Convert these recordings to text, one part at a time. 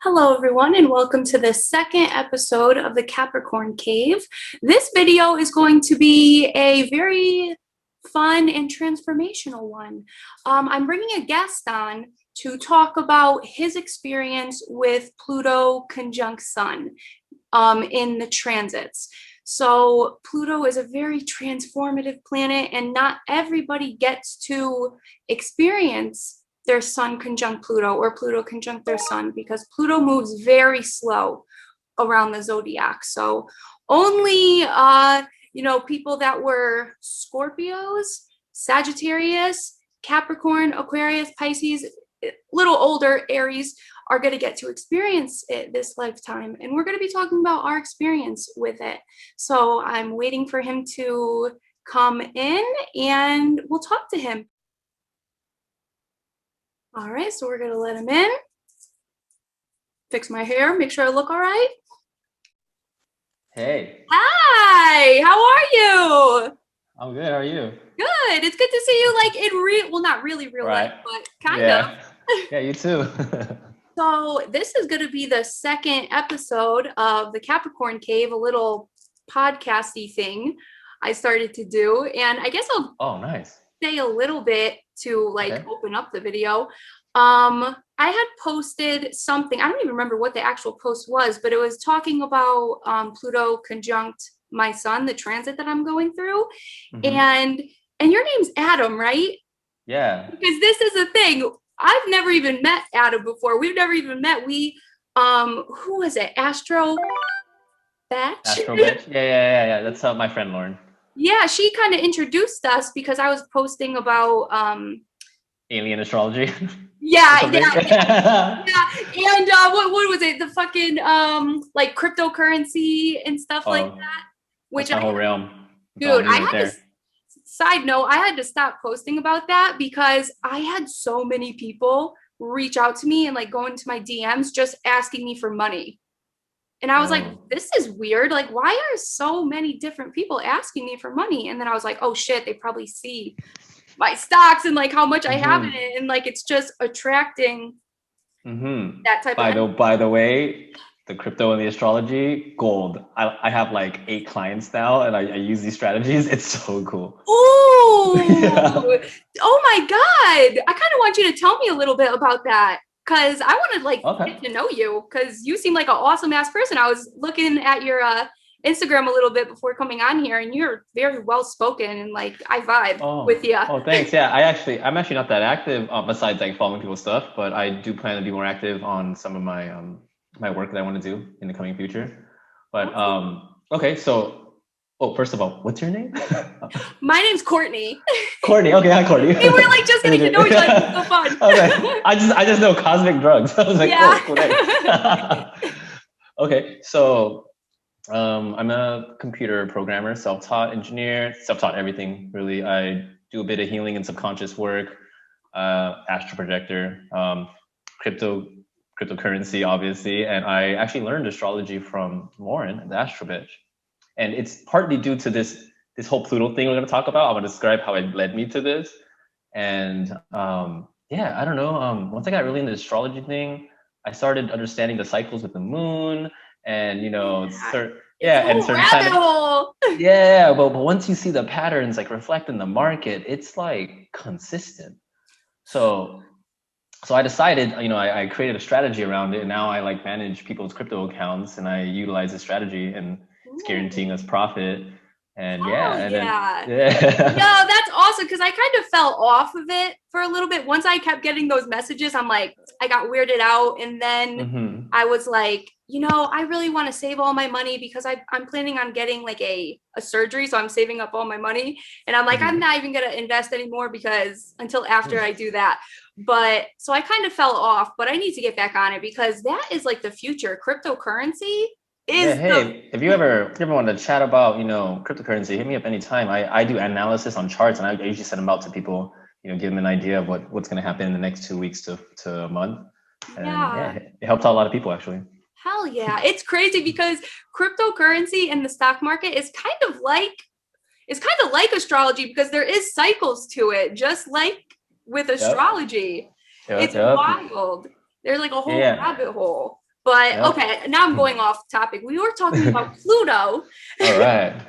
Hello, everyone, and welcome to the second episode of the Capricorn Cave. This video is going to be a very fun and transformational one. I'm bringing a guest on to talk about his experience with Pluto conjunct Sun in the transits. So Pluto is a very transformative planet, and not everybody gets to experience their Sun conjunct Pluto or Pluto conjunct their Sun, because Pluto moves very slow around the zodiac. So only people that were Scorpios, Sagittarius, Capricorn, Aquarius, Pisces, little older Aries are going to get to experience it this lifetime, and we're going to be talking about our experience with it. So I'm waiting for him to come in and we'll talk to him. All right, so we're gonna let him in. Fix my hair, make sure I look all right. Hey. Hi, how are you? I'm good, how are you? Good, it's good to see you like in well, not really real life, but kind of. Yeah, you too. So this is gonna be the second episode of the Capricorn Cave, a little podcasty thing I started to do. And I guess I'll nice. say a little bit to open up the video. I had posted something, I don't even remember what the actual post was, but it was talking about Pluto conjunct my Sun, the transit that I'm going through. And your name's Adam, right? Yeah. Because this is a thing. I've never even met Adam before. We've never even met. Who was it? Astro Batch? Astral Batch? Yeah. That's my friend Lauren. Yeah, she kind of introduced us because I was posting about alien astrology. Yeah. And what was it? The fucking like cryptocurrency and stuff like that. Which that's my whole realm. Dude, side note, I had to stop posting about that because I had so many people reach out to me and like go into my DMs just asking me for money. And I was like, this is weird. Like, why are so many different people asking me for money? And then I was like, oh shit, they probably see my stocks and like how much I have in it. And like, it's just attracting that type of. By the way, the crypto and the astrology, gold. I have like 8 clients now and I use these strategies. It's so cool. Oh, Oh my God. I kind of want you to tell me a little bit about that. Cause I want to get to know you, cause you seem like an awesome ass person. I was looking at your Instagram a little bit before coming on here, and you're very well spoken and like I vibe with you. Oh, thanks. Yeah, I'm actually not that active besides like following people's stuff, but I do plan to be more active on some of my my work that I want to do in the coming future. But okay, so. Oh, first of all, what's your name? My name's Courtney. Courtney. Okay, hi, Courtney. Hey, we're like just getting to know each other. It's so fun. Okay. I just know cosmic drugs. I was like, cool. Okay, so I'm a computer programmer, self-taught engineer, self-taught everything really. I do a bit of healing and subconscious work, astral projector, cryptocurrency, obviously, and I actually learned astrology from Lauren, the Astral Bitch. And it's partly due to this whole Pluto thing we're going to talk about. I'm going to describe how it led me to this. And I don't know. Once I got really into the astrology thing, I started understanding the cycles with the moon and, certain planets. Yeah, but once you see the patterns like reflect in the market, it's like consistent. So I decided, I created a strategy around it, and now I like manage people's crypto accounts and I utilize this strategy, and it's guaranteeing us profit. And No, that's awesome, because I kind of fell off of it for a little bit. Once I kept getting those messages, I'm like, I got weirded out. And then I was like, I really want to save all my money because I'm planning on getting like a surgery. So I'm saving up all my money. And I'm like, I'm not even going to invest anymore because until after I do that. But so I kind of fell off, but I need to get back on it because that is like the future. Cryptocurrency. If you ever want to chat about cryptocurrency, hit me up anytime. I do analysis on charts, and I usually send them out to people, give them an idea of what's going to happen in the next 2 weeks to a month. And it helps out a lot of people actually. Hell yeah, it's crazy because cryptocurrency and the stock market is kind of like astrology, because there is cycles to it, just like with astrology. It's wild. There's like a whole rabbit hole. But Yep. okay, now I'm going off topic. We were talking about Pluto. All right.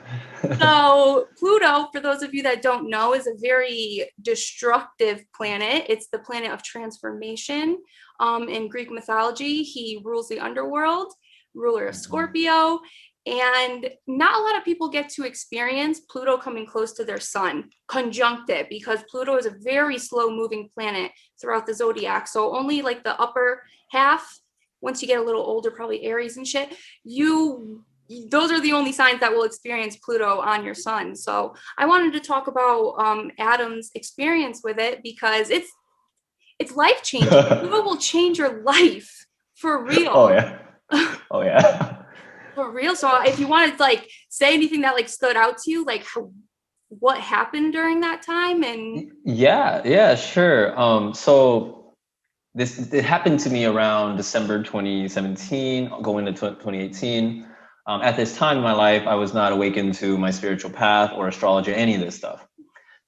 So Pluto, for those of you that don't know, is a very destructive planet. It's the planet of transformation. In Greek mythology, he rules the underworld, ruler of Scorpio, and not a lot of people get to experience Pluto coming close to their sun, conjunct it, because Pluto is a very slow moving planet throughout the zodiac. So only like the upper half, once you get a little older, probably Aries and shit, those are the only signs that will experience Pluto on your sun. So I wanted to talk about Adam's experience with it because it's life changing. Pluto will change your life for real. Oh yeah. Oh yeah. For real. So if you want to like say anything that like stood out to you, like what happened during that time, and Yeah, sure. So it happened to me around December 2017, going to 2018. At this time in my life, I was not awakened to my spiritual path or astrology, any of this stuff.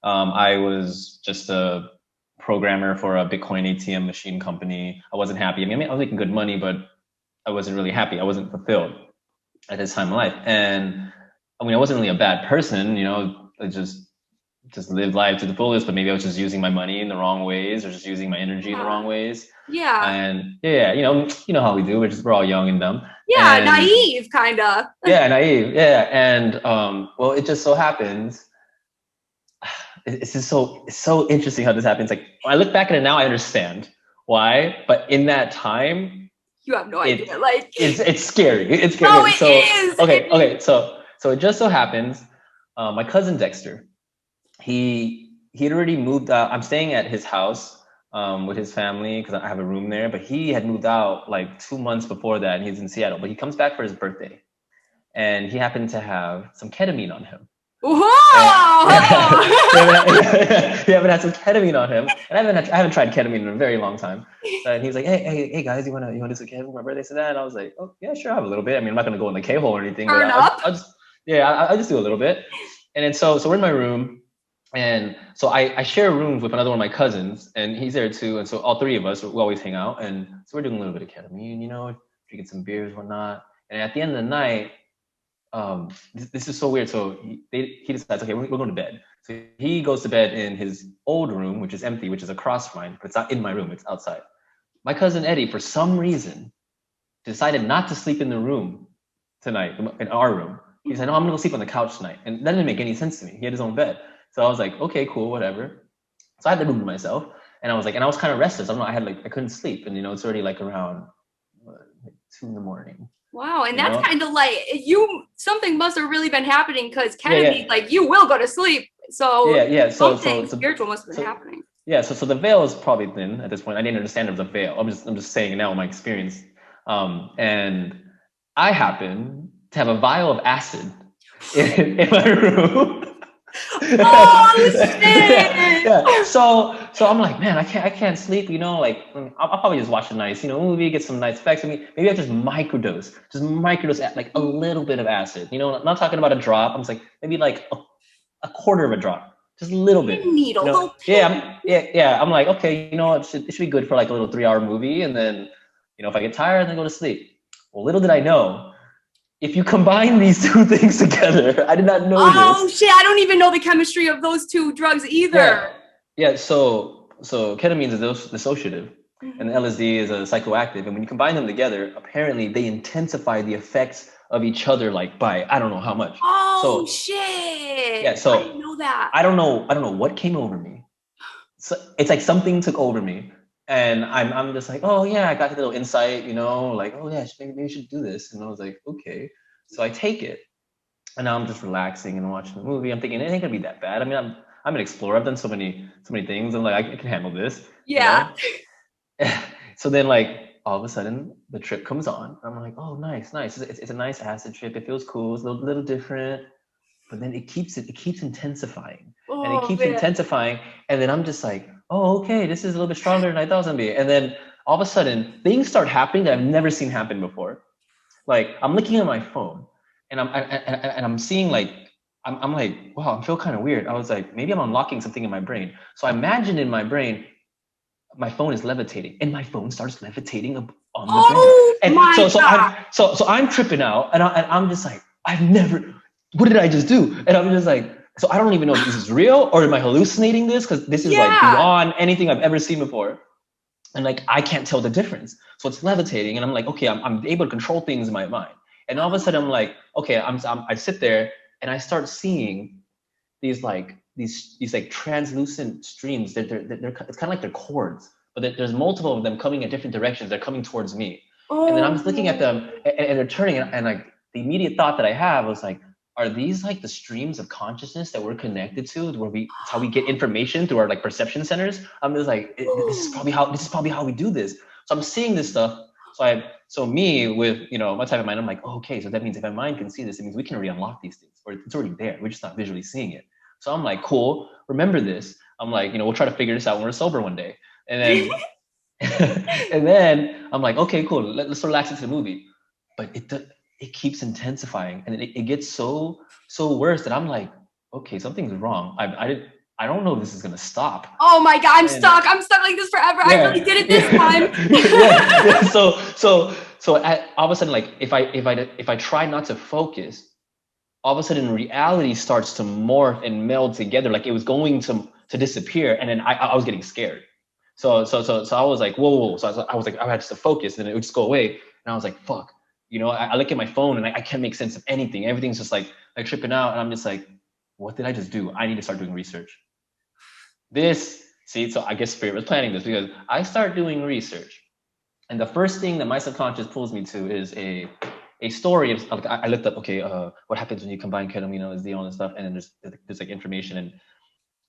I was just a programmer for a Bitcoin ATM machine company. I wasn't happy. I mean, I was making good money, but I wasn't really happy. I wasn't fulfilled at this time in life. And I mean, I wasn't really a bad person, I just lived life to the fullest, but maybe I was just using my money in the wrong ways or just using my energy in the wrong ways. Yeah. And you know how we do. We're all young and dumb. Yeah, and, naive, kind of. Yeah, naive. Yeah, and well, it just so happens. It's so interesting how this happens. Like when I look back at it now, I understand why. But in that time, you have no idea. Like it's scary. It's scary. No, it is. Okay. So it just so happens, my cousin Dexter, he'd already moved out. I'm staying at his house with his family because I have a room there. But he had moved out like 2 months before that, and he's in Seattle. But he comes back for his birthday, and he happened to have some ketamine on him. Whoa! He haven't had some ketamine on him, and I haven't tried ketamine in a very long time. And he was like, hey guys, you wanna do some ketamine for my birthday? So that, and I was like, oh yeah, sure, I have a little bit. I mean, I'm not gonna go in the K-hole or anything, but I'll just do a little bit. And then so we're in my room, and so I share rooms with another one of my cousins, and he's there too. And so all three of us, we always hang out, and so we're doing a little bit of ketamine, drinking some beers, whatnot. And at the end of the night, this is so weird. So he decides, okay, we're going to bed. So he goes to bed in his old room, which is empty, which is across from mine, but it's not in my room, it's outside. My cousin Eddie, for some reason, decided not to sleep in the room tonight, in our room. He said, no, I'm gonna go sleep on the couch tonight. And that didn't make any sense to me. He had his own bed. So I was like, okay, cool, whatever. So I had the room to myself, and I was kind of restless. I don't know, I couldn't sleep. And it's already like around 2 a.m. Wow, and that's kind of like something must have really been happening because ketamine, like you will go to sleep. So something spiritual must have been happening. Yeah, so the veil is probably thin at this point. I didn't understand it was a veil. I'm just saying it now in my experience. And I happen to have a vial of acid in my room. Oh shit! Yeah. So I'm like, man, I can't sleep. I'll probably just watch a nice, movie, get some nice effects. Maybe I just microdose like a little bit of acid. I'm not talking about a drop. I'm just like maybe like a quarter of a drop, just a little bit. Needle. Yeah. I'm like, okay, it should be good for like a little 3-hour movie, and then, if I get tired, then go to sleep. Well, little did I know, if you combine these two things together, I did not know this. Oh shit, I don't even know the chemistry of those two drugs either. Yeah, so ketamine is dissociative, and LSD is a psychoactive. And when you combine them together, apparently they intensify the effects of each other, like by, I don't know how much. Oh shit. Yeah, so I didn't know that. I don't know what came over me. So it's like something took over me. And I'm just like, oh yeah, I got a little insight, like, oh yeah, maybe we should do this. And I was like, okay. So I take it, and now I'm just relaxing and watching the movie. I'm thinking it ain't gonna be that bad. I mean, I'm an explorer. I've done so many things. I'm like, I can handle this. Yeah. So then, like, all of a sudden, the trip comes on. I'm like, oh, nice. It's a nice acid trip. It feels cool. It's a little different. But then it keeps intensifying, and it keeps intensifying. And then I'm just like, oh, okay, this is a little bit stronger than I thought it was gonna be. And then all of a sudden, things start happening that I've never seen happen before. Like, I'm looking at my phone, and I'm seeing, like, I'm like, wow, I feel kind of weird. I was like, maybe I'm unlocking something in my brain. So I imagine in my brain, my phone is levitating, and my phone starts levitating on the bed. Oh And my God. so I'm tripping out, and I'm just like, what did I just do? And I'm just like, so I don't even know if this is real or am I hallucinating this? Because this is like Yeah. beyond anything I've ever seen before. And like, I can't tell the difference. So it's levitating, and I'm like, okay, I'm able to control things in my mind. And all of a sudden I'm like, okay, I sit there and I start seeing these like translucent streams. It's kind of like they're chords, but there's multiple of them coming in different directions. They're coming towards me, and then I'm just looking at them, and they're turning, and like the immediate thought that I have was like, are these like the streams of consciousness that we're connected to, where it's how we get information through our like perception centers? I'm just like, this is probably how we do this. So I'm seeing this stuff. So me with, my type of mind, I'm like, oh, okay, so that means if my mind can see this, it means we can already unlock these things, or it's already there. We're just not visually seeing it. So I'm like, cool, remember this. I'm like, we'll try to figure this out when we're sober one day. And then and then I'm like, okay, cool, let's relax into the movie. But it keeps intensifying, and it gets so worse that I'm like, okay, something's wrong. I don't know if this is gonna stop. Oh my God, I'm stuck like this forever. Yeah, I really did it this time. yeah. So all of a sudden, like if I try not to focus, all of a sudden reality starts to morph and meld together, like it was going to disappear, and then I was getting scared. So I was like, whoa. So I was like, I had to focus, and then it would just go away, and I was like, fuck. I look at my phone, and I can't make sense of anything. Everything's just like tripping out, and I'm just like, what did I just do? I need to start doing research. So I guess Spirit was planning this, because I start doing research, and the first thing that my subconscious pulls me to is a story of, like, I looked up, okay, what happens when you combine ketamine, LSD, all this stuff, and then there's like information,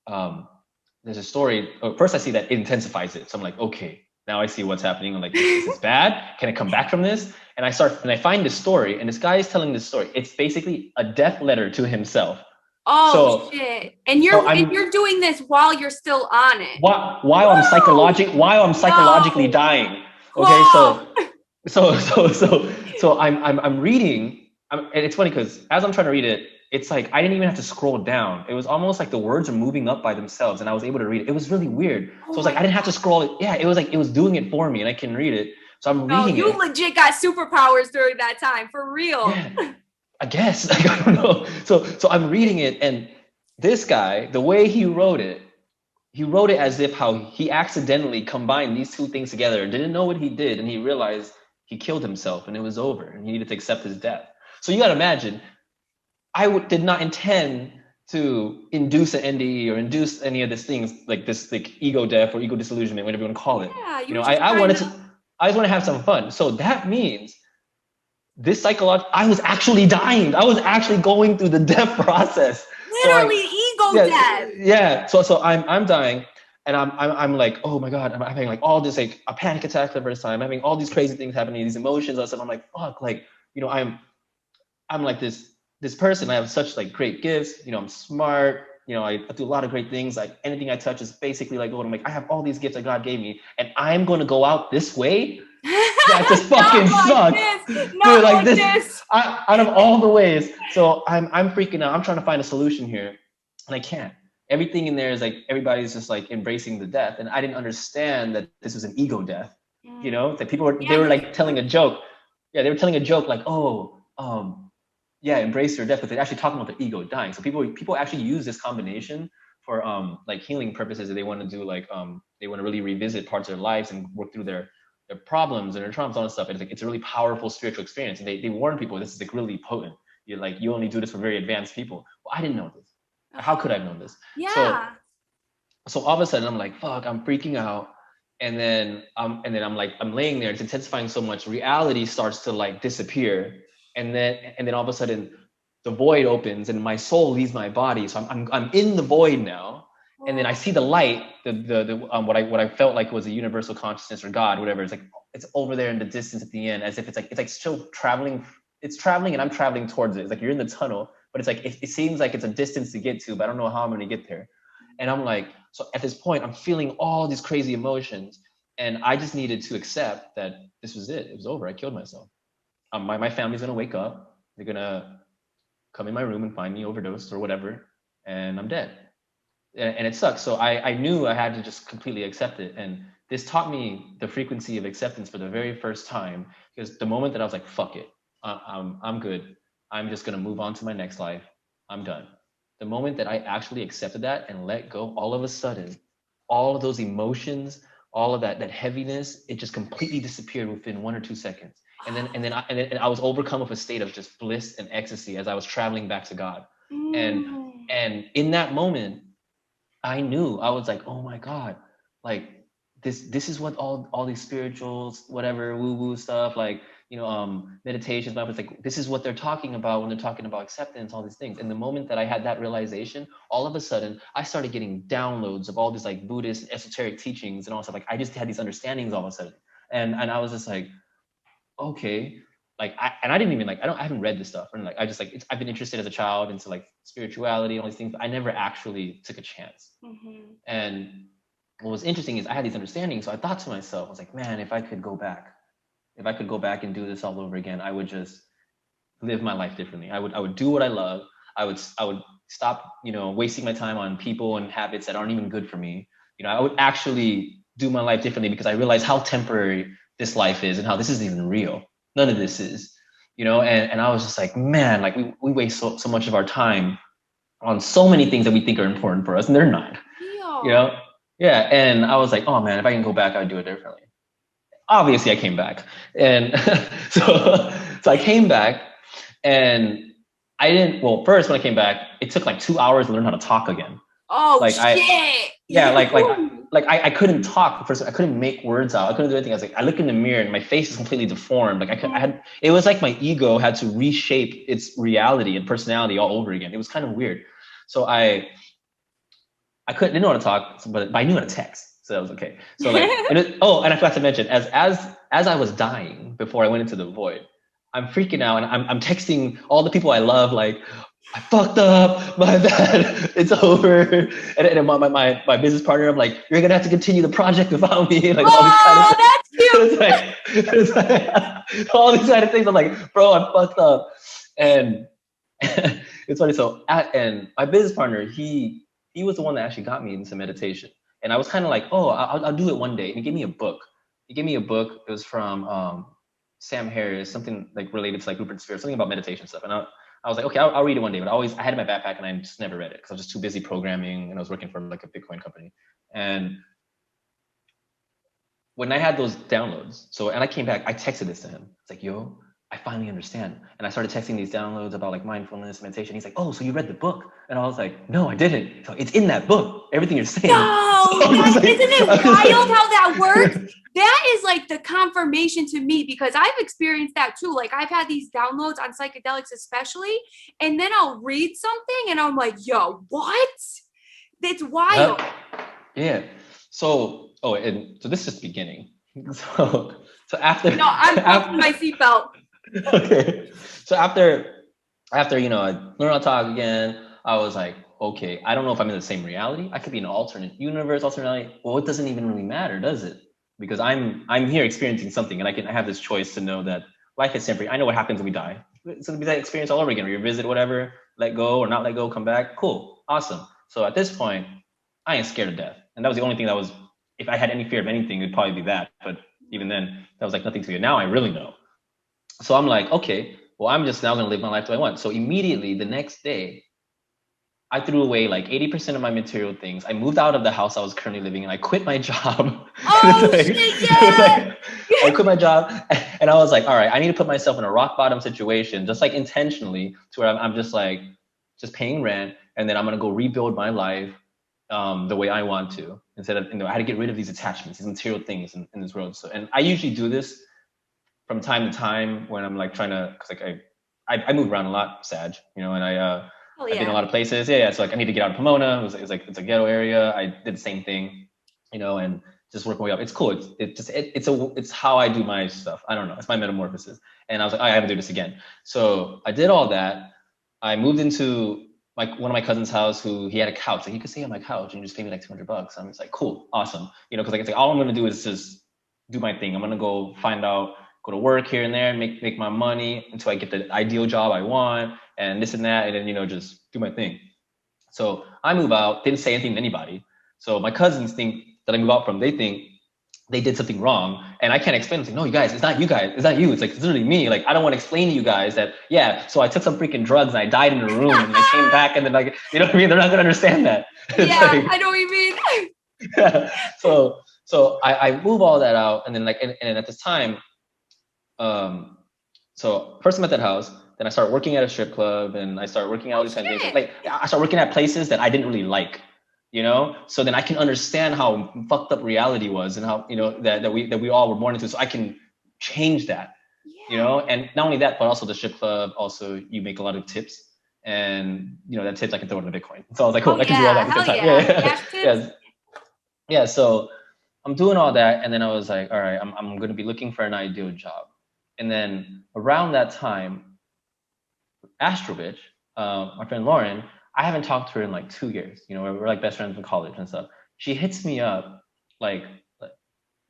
and there's a story. First, I see that it intensifies it, so I'm like, okay, now I see what's happening. I'm like, this is bad. Can I come back from this? And I find this story, and this guy is telling this story. It's basically a death letter to himself. Oh shit! And you're doing this while you're still on it. While I'm psychologically dying. Okay, so I'm reading, and it's funny because as I'm trying to read it, it's like I didn't even have to scroll down. It was almost like the words are moving up by themselves, and I was able to read it. It was really weird. So it was like I didn't have to scroll. Yeah, it was like it was doing it for me, and I can read it. So I'm reading it. You legit got superpowers during that time, for real. Yeah, I guess. Like, I don't know. So I'm reading it, and this guy, the way he wrote it as if how he accidentally combined these two things together and didn't know what he did, and he realized he killed himself and it was over, and he needed to accept his death. So you got to imagine, I did not intend to induce an NDE or induce any of these things, like this, like ego death or ego disillusionment, whatever you want to call it. Yeah, I just want to have some fun. So that means this I was actually dying. I was actually going through the death process. Literally ego death. Yeah. So I'm dying, and I'm like, oh my God, I'm having like all this, like a panic attack for the first time. I'm having all these crazy things happening, these emotions and stuff. I'm like, fuck, like, I'm like this person. I have such like great gifts. I'm smart. I do a lot of great things. Like anything I touch is basically like gold. I'm like, I have all these gifts that God gave me, and I'm going to go out this way. That just fucking sucks. Dude, like this. Out of all the ways. So I'm freaking out. I'm trying to find a solution here, and I can't. Everything in there is like everybody's just like embracing the death, and I didn't understand that this was an ego death. That people were they were like telling a joke. Yeah, they were telling a joke like, oh, yeah, embrace your death, but they're actually talking about the ego dying. So people actually use this combination for like healing purposes. That they want to do, like they want to really revisit parts of their lives and work through their problems and their traumas, all that stuff. And it's a really powerful spiritual experience. And they warn people this is like really potent. You only do this for very advanced people. Well, I didn't know this. How could I have known this? Yeah. So all of a sudden I'm like, fuck, I'm freaking out. And then I'm like, I'm laying there, it's intensifying so much, reality starts to like disappear. And then all of a sudden the void opens and my soul leaves my body. So I'm in the void now. And then I see the light, what I felt like was a universal consciousness or God, whatever. It's like it's over there in the distance at the end, as if it's like still traveling. It's traveling, and I'm traveling towards it. It's like you're in the tunnel, but it's like it seems like it's a distance to get to, but I don't know how I'm going to get there. And I'm like, so at this point, I'm feeling all these crazy emotions, and I just needed to accept that this was it. It was over. I killed myself. My family's going to wake up. They're going to come in my room and find me overdosed or whatever, and I'm dead. And it sucks. So I knew I had to just completely accept it. And this taught me the frequency of acceptance for the very first time, because the moment that I was like, fuck it, I'm good. I'm just going to move on to my next life. I'm done. The moment that I actually accepted that and let go, all of a sudden, all of those emotions, all of that heaviness, it just completely disappeared within 1 or 2 seconds. And then I was overcome with a state of just bliss and ecstasy as I was traveling back to God. And in that moment, I knew, I was like, oh my God, like this is what all these spirituals, whatever woo-woo stuff, like, meditations, but I was like, this is what they're talking about when they're talking about acceptance, all these things. And the moment that I had that realization, all of a sudden I started getting downloads of all these like Buddhist esoteric teachings and all stuff. Like I just had these understandings all of a sudden. And I was just like, okay, like I didn't even like, I haven't read this stuff, and like I just like I've been interested as a child into like spirituality and all these things, but I never actually took a chance. And what was interesting is I had these understandings, so I thought to myself, I was like, man, if I could go back and do this all over again, I would just live my life differently. I would do what I love. I would stop, wasting my time on people and habits that aren't even good for me. I would actually do my life differently, because I realized how temporary this life is and how this isn't even real. None of this is, and I was just like, man, like we waste so much of our time on so many things that we think are important for us, and they're not. Yeah. And I was like, oh man, if I can go back, I would do it differently. Obviously I came back, and so I came back, and I didn't, well, first when I came back, it took like 2 hours to learn how to talk again. Oh, like shit. I couldn't talk first. I couldn't make words out. I couldn't do anything. I was like, I look in the mirror and my face is completely deformed. Like it was like my ego had to reshape its reality and personality all over again. It was kind of weird. So I didn't know how to talk, but I knew how to text. So that was okay. So like, and I forgot to mention, as I was dying before I went into the void, I'm freaking out, and I'm texting all the people I love, like, I fucked up, my bad, it's over. And my business partner, I'm like, you're gonna have to continue the project without me. Like, all these kind of that's cute. it's like all these kind of things. I'm like, bro, I'm fucked up. And it's funny. So, and my business partner, he was the one that actually got me into meditation. And I was kind of like, oh, I'll do it one day. And he gave me a book. It was from Sam Harris, something like related to like Rupert Sphere, something about meditation stuff. And I was like, okay, I'll read it one day. But I had it in my backpack, and I just never read it because I was just too busy programming, and I was working for like a Bitcoin company. And when I had those downloads, and I came back, I texted this to him. It's like, yo, I finally understand. And I started texting these downloads about like mindfulness, meditation. He's like, oh, so you read the book? And I was like, no, I didn't. So it's in that book, everything you're saying. No, isn't it wild how that works? That is like the confirmation to me, because I've experienced that too. Like I've had these downloads on psychedelics especially, and then I'll read something and I'm like, yo, what? That's wild. Yeah. So this is just the beginning. So after I'm buckling my seatbelt. Okay. So after I learned how to talk again, I was like, okay, I don't know if I'm in the same reality. I could be in an alternate universe, alternate reality. Well, it doesn't even really matter, does it? Because I'm here experiencing something, and I have this choice to know that life is temporary. I know what happens when we die. It's gonna be that experience all over again. Revisit whatever, let go or not let go, come back. Cool, awesome. So at this point, I ain't scared of death, and that was the only thing that was. If I had any fear of anything, it'd probably be that. But even then, that was like nothing to me. Now I really know. So I'm like, okay, well, I'm just now gonna live my life the way I want. So immediately the next day, I threw away like 80% of my material things. I moved out of the house I was currently living in. I quit my job. Oh, shit, yeah. I quit my job, and I was like, all right, I need to put myself in a rock bottom situation, just like intentionally, to where I'm just like, just paying rent, and then I'm gonna go rebuild my life the way I want to, instead of, I had to get rid of these attachments, these material things in this world. So, and I usually do this from time to time when I'm like trying to, cause like I move around a lot, Sag, and I've been in a lot of places. Yeah. So like I need to get out of Pomona. It's a ghetto area. I did the same thing, and just work my way up. It's cool. It's how I do my stuff. I don't know. It's my metamorphosis. And I was like, I haven't do this again. So I did all that. I moved into one of my cousin's house, who he had a couch. Like, you could stay on my couch and just pay me like $200. I'm just like, cool, awesome. Cause like, it's like, all I'm going to do is just do my thing. I'm going to go go to work here and there and make my money until I get the ideal job I want and this and that. And then, just do my thing. So I move out, didn't say anything to anybody. So my cousins think that I move out from, they think they did something wrong, and I can't explain. It's like, no, you guys, it's not you guys, it's not you. It's like, it's literally me. Like, I don't want to explain to you guys that, yeah, so I took some freaking drugs and I died in a room and I came back and then, like, you know what I mean? They're not gonna understand that. It's Yeah, like, I know what you mean. so I move all that out, and then like, and at this time, so first I met that house, then I started working at a strip club, and I started working out all these kind of things. Like, I started working at places that I didn't really like, you know. So then I can understand how fucked up reality was, and how, you know, that we all were born into. So I can change that, you know. And not only that, but also the strip club. Also, you make a lot of tips, and you know, that tips I can throw into Bitcoin. So I was like, cool, I can do all that at the same time. Yeah. Yeah. So I'm doing all that, and then I was like, all right, I'm going to be looking for an ideal job. And then around that time, Astral bitch, my friend Lauren, I haven't talked to her in like 2 years. You know, we're like best friends from college and stuff. She hits me up like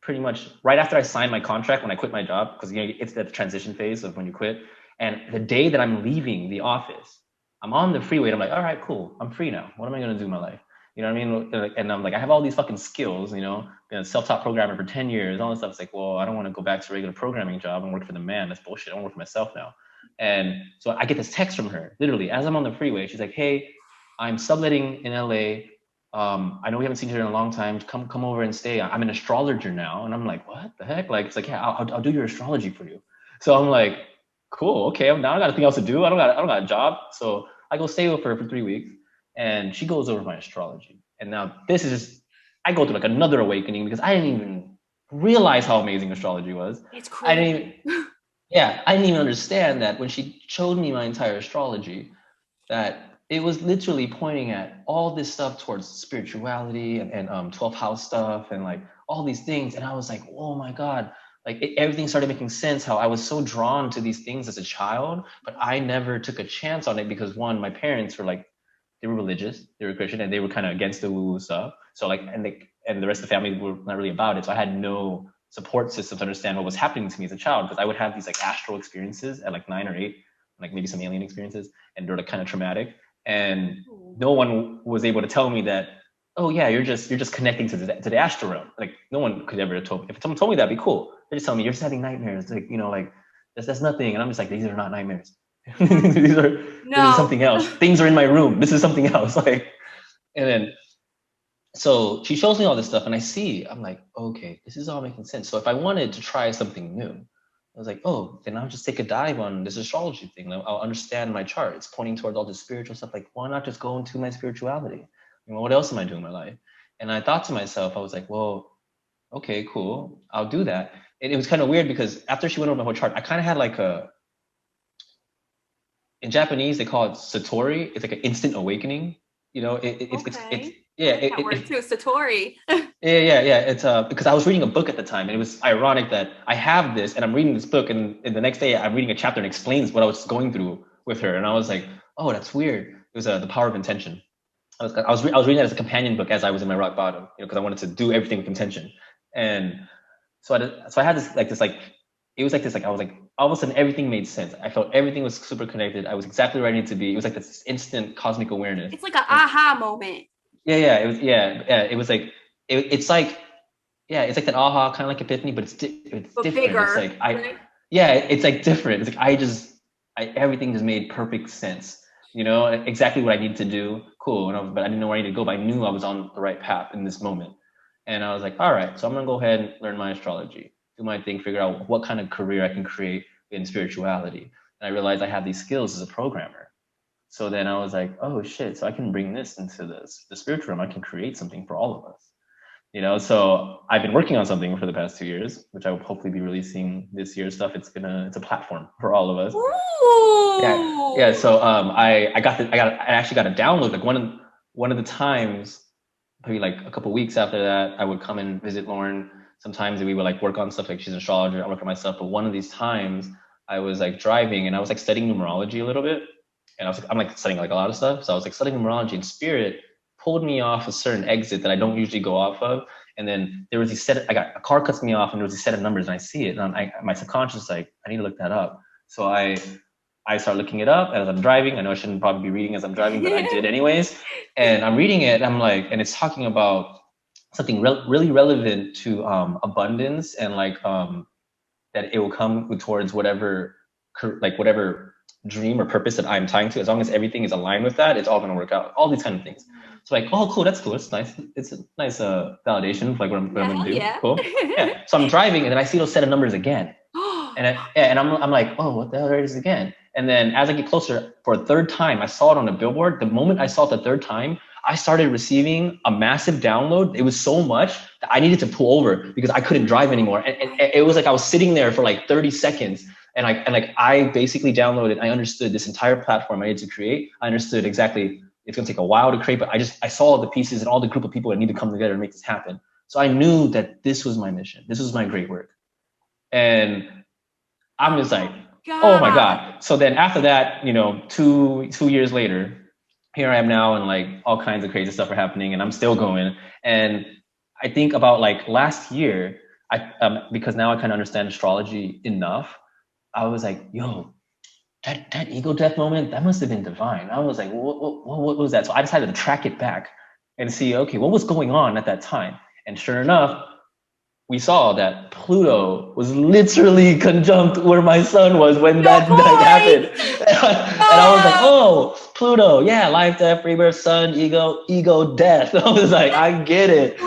pretty much right after I signed my contract when I quit my job, because, you know, it's that transition phase of when you quit. And the day that I'm leaving the office, I'm on the freeway and I'm like, all right, cool, I'm free now. What am I going to do in my life? You know what I mean? And I'm like, I have all these fucking skills, you know, been a self-taught programmer for 10 years, all this stuff. It's like, well, I don't want to go back to a regular programming job and work for the man. That's bullshit. I want to work for myself now. And so I get this text from her, literally, as I'm on the freeway. She's like, hey, I'm subletting in LA. I know we haven't seen each other in a long time. Come over and stay. I'm an astrologer now. And I'm like, what the heck? Like, it's like, yeah, I'll do your astrology for you. So I'm like, cool, okay. Now I got nothing else to do. I don't got a job. So I go stay with her for 3 weeks, and she goes over my astrology. And now this is just, I go through like another awakening, because I didn't even realize how amazing astrology was. It's crazy. I didn't even understand that when she showed me my entire astrology, that it was literally pointing at all this stuff towards spirituality and 12th house stuff and like all these things. And I was like, oh my God, like everything started making sense, how I was so drawn to these things as a child, but I never took a chance on it because, one, my parents were like, they were religious, they were Christian, and they were kind of against the woo-woo stuff. So like, and the rest of the family were not really about it. So I had no support system to understand what was happening to me as a child, because I would have these like astral experiences at like 9 or 8, like maybe some alien experiences, and they're like kind of traumatic. And no one was able to tell me that, oh yeah, you're just connecting to the astral realm. Like, no one could ever have told me. If someone told me that'd be cool. They just tell me you're just having nightmares. Like, you know, like that's nothing. And I'm just like, these are not nightmares. These are This is something else. Things are in my room. This is something else. Like, and then so she shows me all this stuff, and I'm like, okay, this is all making sense. So if I wanted to try something new, I was like, oh, then I'll just take a dive on this astrology thing. I'll understand my chart. It's pointing towards all this spiritual stuff. Like, why not just go into my spirituality? You know, what else am I doing in my life? And I thought to myself, I was like, well, okay, cool, I'll do that. And it was kind of weird because after she went over my whole chart, I kind of had like in Japanese, they call it Satori. It's like an instant awakening. You know, it's that word too, Satori. yeah. It's because I was reading a book at the time, and it was ironic that I have this, and I'm reading this book, and the next day I'm reading a chapter and explains what I was going through with her, and I was like, oh, that's weird. It was The Power of Intention. I was reading that as a companion book as I was in my rock bottom, you know, because I wanted to do everything with intention, and so I had this it was like this, like I was like, all of a sudden everything made sense. I felt everything was super connected. I was exactly where I needed to be. It was like this instant cosmic awareness. It's like an aha moment. It was it was like it's like that aha kind of like epiphany, but it's different. Bigger, it's like it's like different. It's like everything just made perfect sense. You know, exactly what I needed to do. Cool. But I didn't know where I needed to go, but I knew I was on the right path in this moment. And I was like, all right, so I'm gonna go ahead and learn my astrology, do my thing, figure out what kind of career I can create in spirituality. And I realized I have these skills as a programmer. So then I was like, oh shit, so I can bring this into the spiritual realm. I can create something for all of us. You know, so I've been working on something for the past 2 years, which I will hopefully be releasing this year's stuff. It's a platform for all of us. Ooh. Yeah. So I actually got a download. Like one of the times, maybe like a couple of weeks after that, I would come and visit Lauren. Sometimes we would like work on stuff, like she's an astrologer, I work on myself. But one of these times I was like driving, and I was like studying numerology a little bit. And I'm like studying like a lot of stuff. So I was like studying numerology, and Spirit pulled me off a certain exit that I don't usually go off of. And then there was a car cuts me off, and there was a set of numbers, and I see it. And my subconscious is like, I need to look that up. So I start looking it up as I'm driving. I know I shouldn't probably be reading as I'm driving, but I did anyways. And I'm reading it, and I'm like, and it's talking about something really relevant to abundance, and like that it will come towards whatever whatever dream or purpose that I'm tying to. As long as everything is aligned with that, it's all going to work out. All these kind of things. So like, oh, cool, that's cool. It's nice. It's a nice validation of like what I'm going to do. Yeah. Cool. Yeah. So I'm driving, and then I see those set of numbers again, and I'm like, oh, what the hell are these again? And then as I get closer for a third time, I saw it on a billboard. The moment I saw it the third time, I started receiving a massive download. It was so much that I needed to pull over because I couldn't drive anymore. And it was like I was sitting there for like 30 seconds. And I basically downloaded, I understood this entire platform I needed to create. I understood exactly it's gonna take a while to create, but I saw all the pieces and all the group of people that need to come together and make this happen. So I knew that this was my mission. This was my great work. And I'm just like, oh my God. So then after that, you know, two years later, here I am now, and like all kinds of crazy stuff are happening, and I'm still going. And I think about like last year, because now I kind of understand astrology enough, I was like, yo, that ego death moment, that must have been divine. I was like, what was that? So I decided to track it back and see, okay, what was going on at that time? And sure enough, we saw that Pluto was literally conjunct where my sun was when that happened. And I was like, oh, Pluto, yeah, life, death, rebirth, sun, ego, death. I was like, I get it.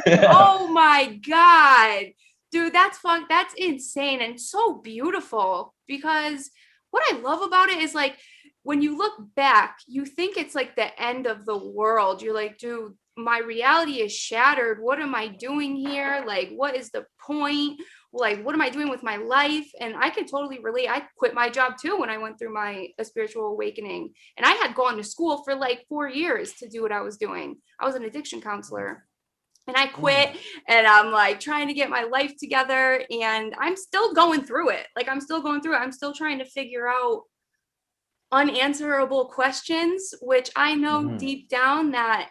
Oh my God. Dude, that's insane and so beautiful, because what I love about it is like when you look back, you think it's like the end of the world. You're like, dude, my reality is shattered. What am I doing here? Like, what is the point? Like, what am I doing with my life? And I can totally relate. I quit my job too when I went through a spiritual awakening. And I had gone to school for like 4 years to do what I was doing. I was an addiction counselor. And I quit, and I'm like trying to get my life together, and I'm still going through it. I'm still trying to figure out unanswerable questions, which I know deep down that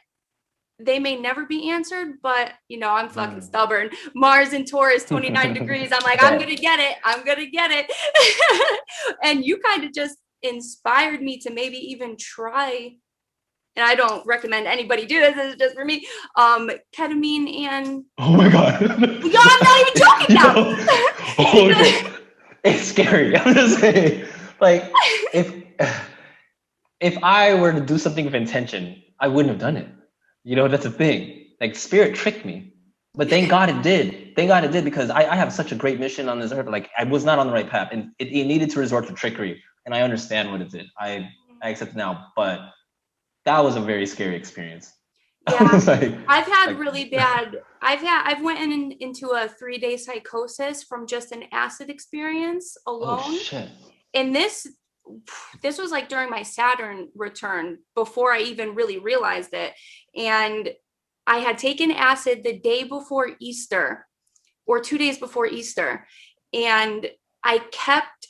they may never be answered, but you know, I'm fucking stubborn. Mars in Taurus, 29 degrees. I'm like, I'm going to get it. And you kind of just inspired me to maybe even try, and I don't recommend anybody do this, it's just for me, ketamine and... Oh my God. Yeah, I'm not even joking now. Okay. It's scary. I'm just saying, like, if I were to do something with intention, I wouldn't have done it. You know, that's the thing. Like, spirit tricked me. But thank God it did. Thank God it did, because I have such a great mission on this earth. Like, I was not on the right path, and it needed to resort to trickery. And I understand what it did. I accept it now, but that was a very scary experience. Yeah, I've had really bad. I've went into a 3-day psychosis from just an acid experience alone. Oh shit! And this was like during my Saturn return, before I even really realized it. And I had taken acid the day before Easter, or 2 days before Easter, and I kept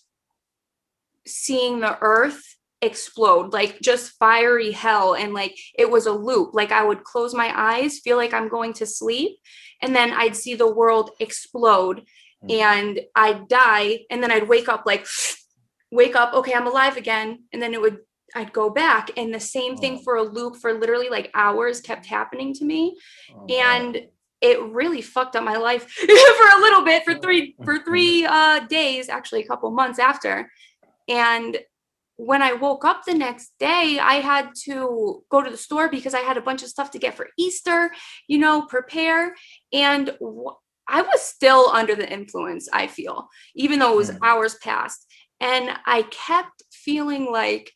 seeing the earth explode, like just fiery hell. And like it was a loop. Like I would close my eyes, feel like I'm going to sleep, and then I'd see the world explode and I'd die, and then I'd wake up, okay, I'm alive again, and then I'd go back, and the same thing for a loop for literally like hours kept happening to me. And it really fucked up my life for a little bit, for three days, actually a couple months after. And when I woke up the next day, I had to go to the store because I had a bunch of stuff to get for Easter, you know, prepare. And I was still under the influence, I feel, even though it was hours past. And I kept feeling like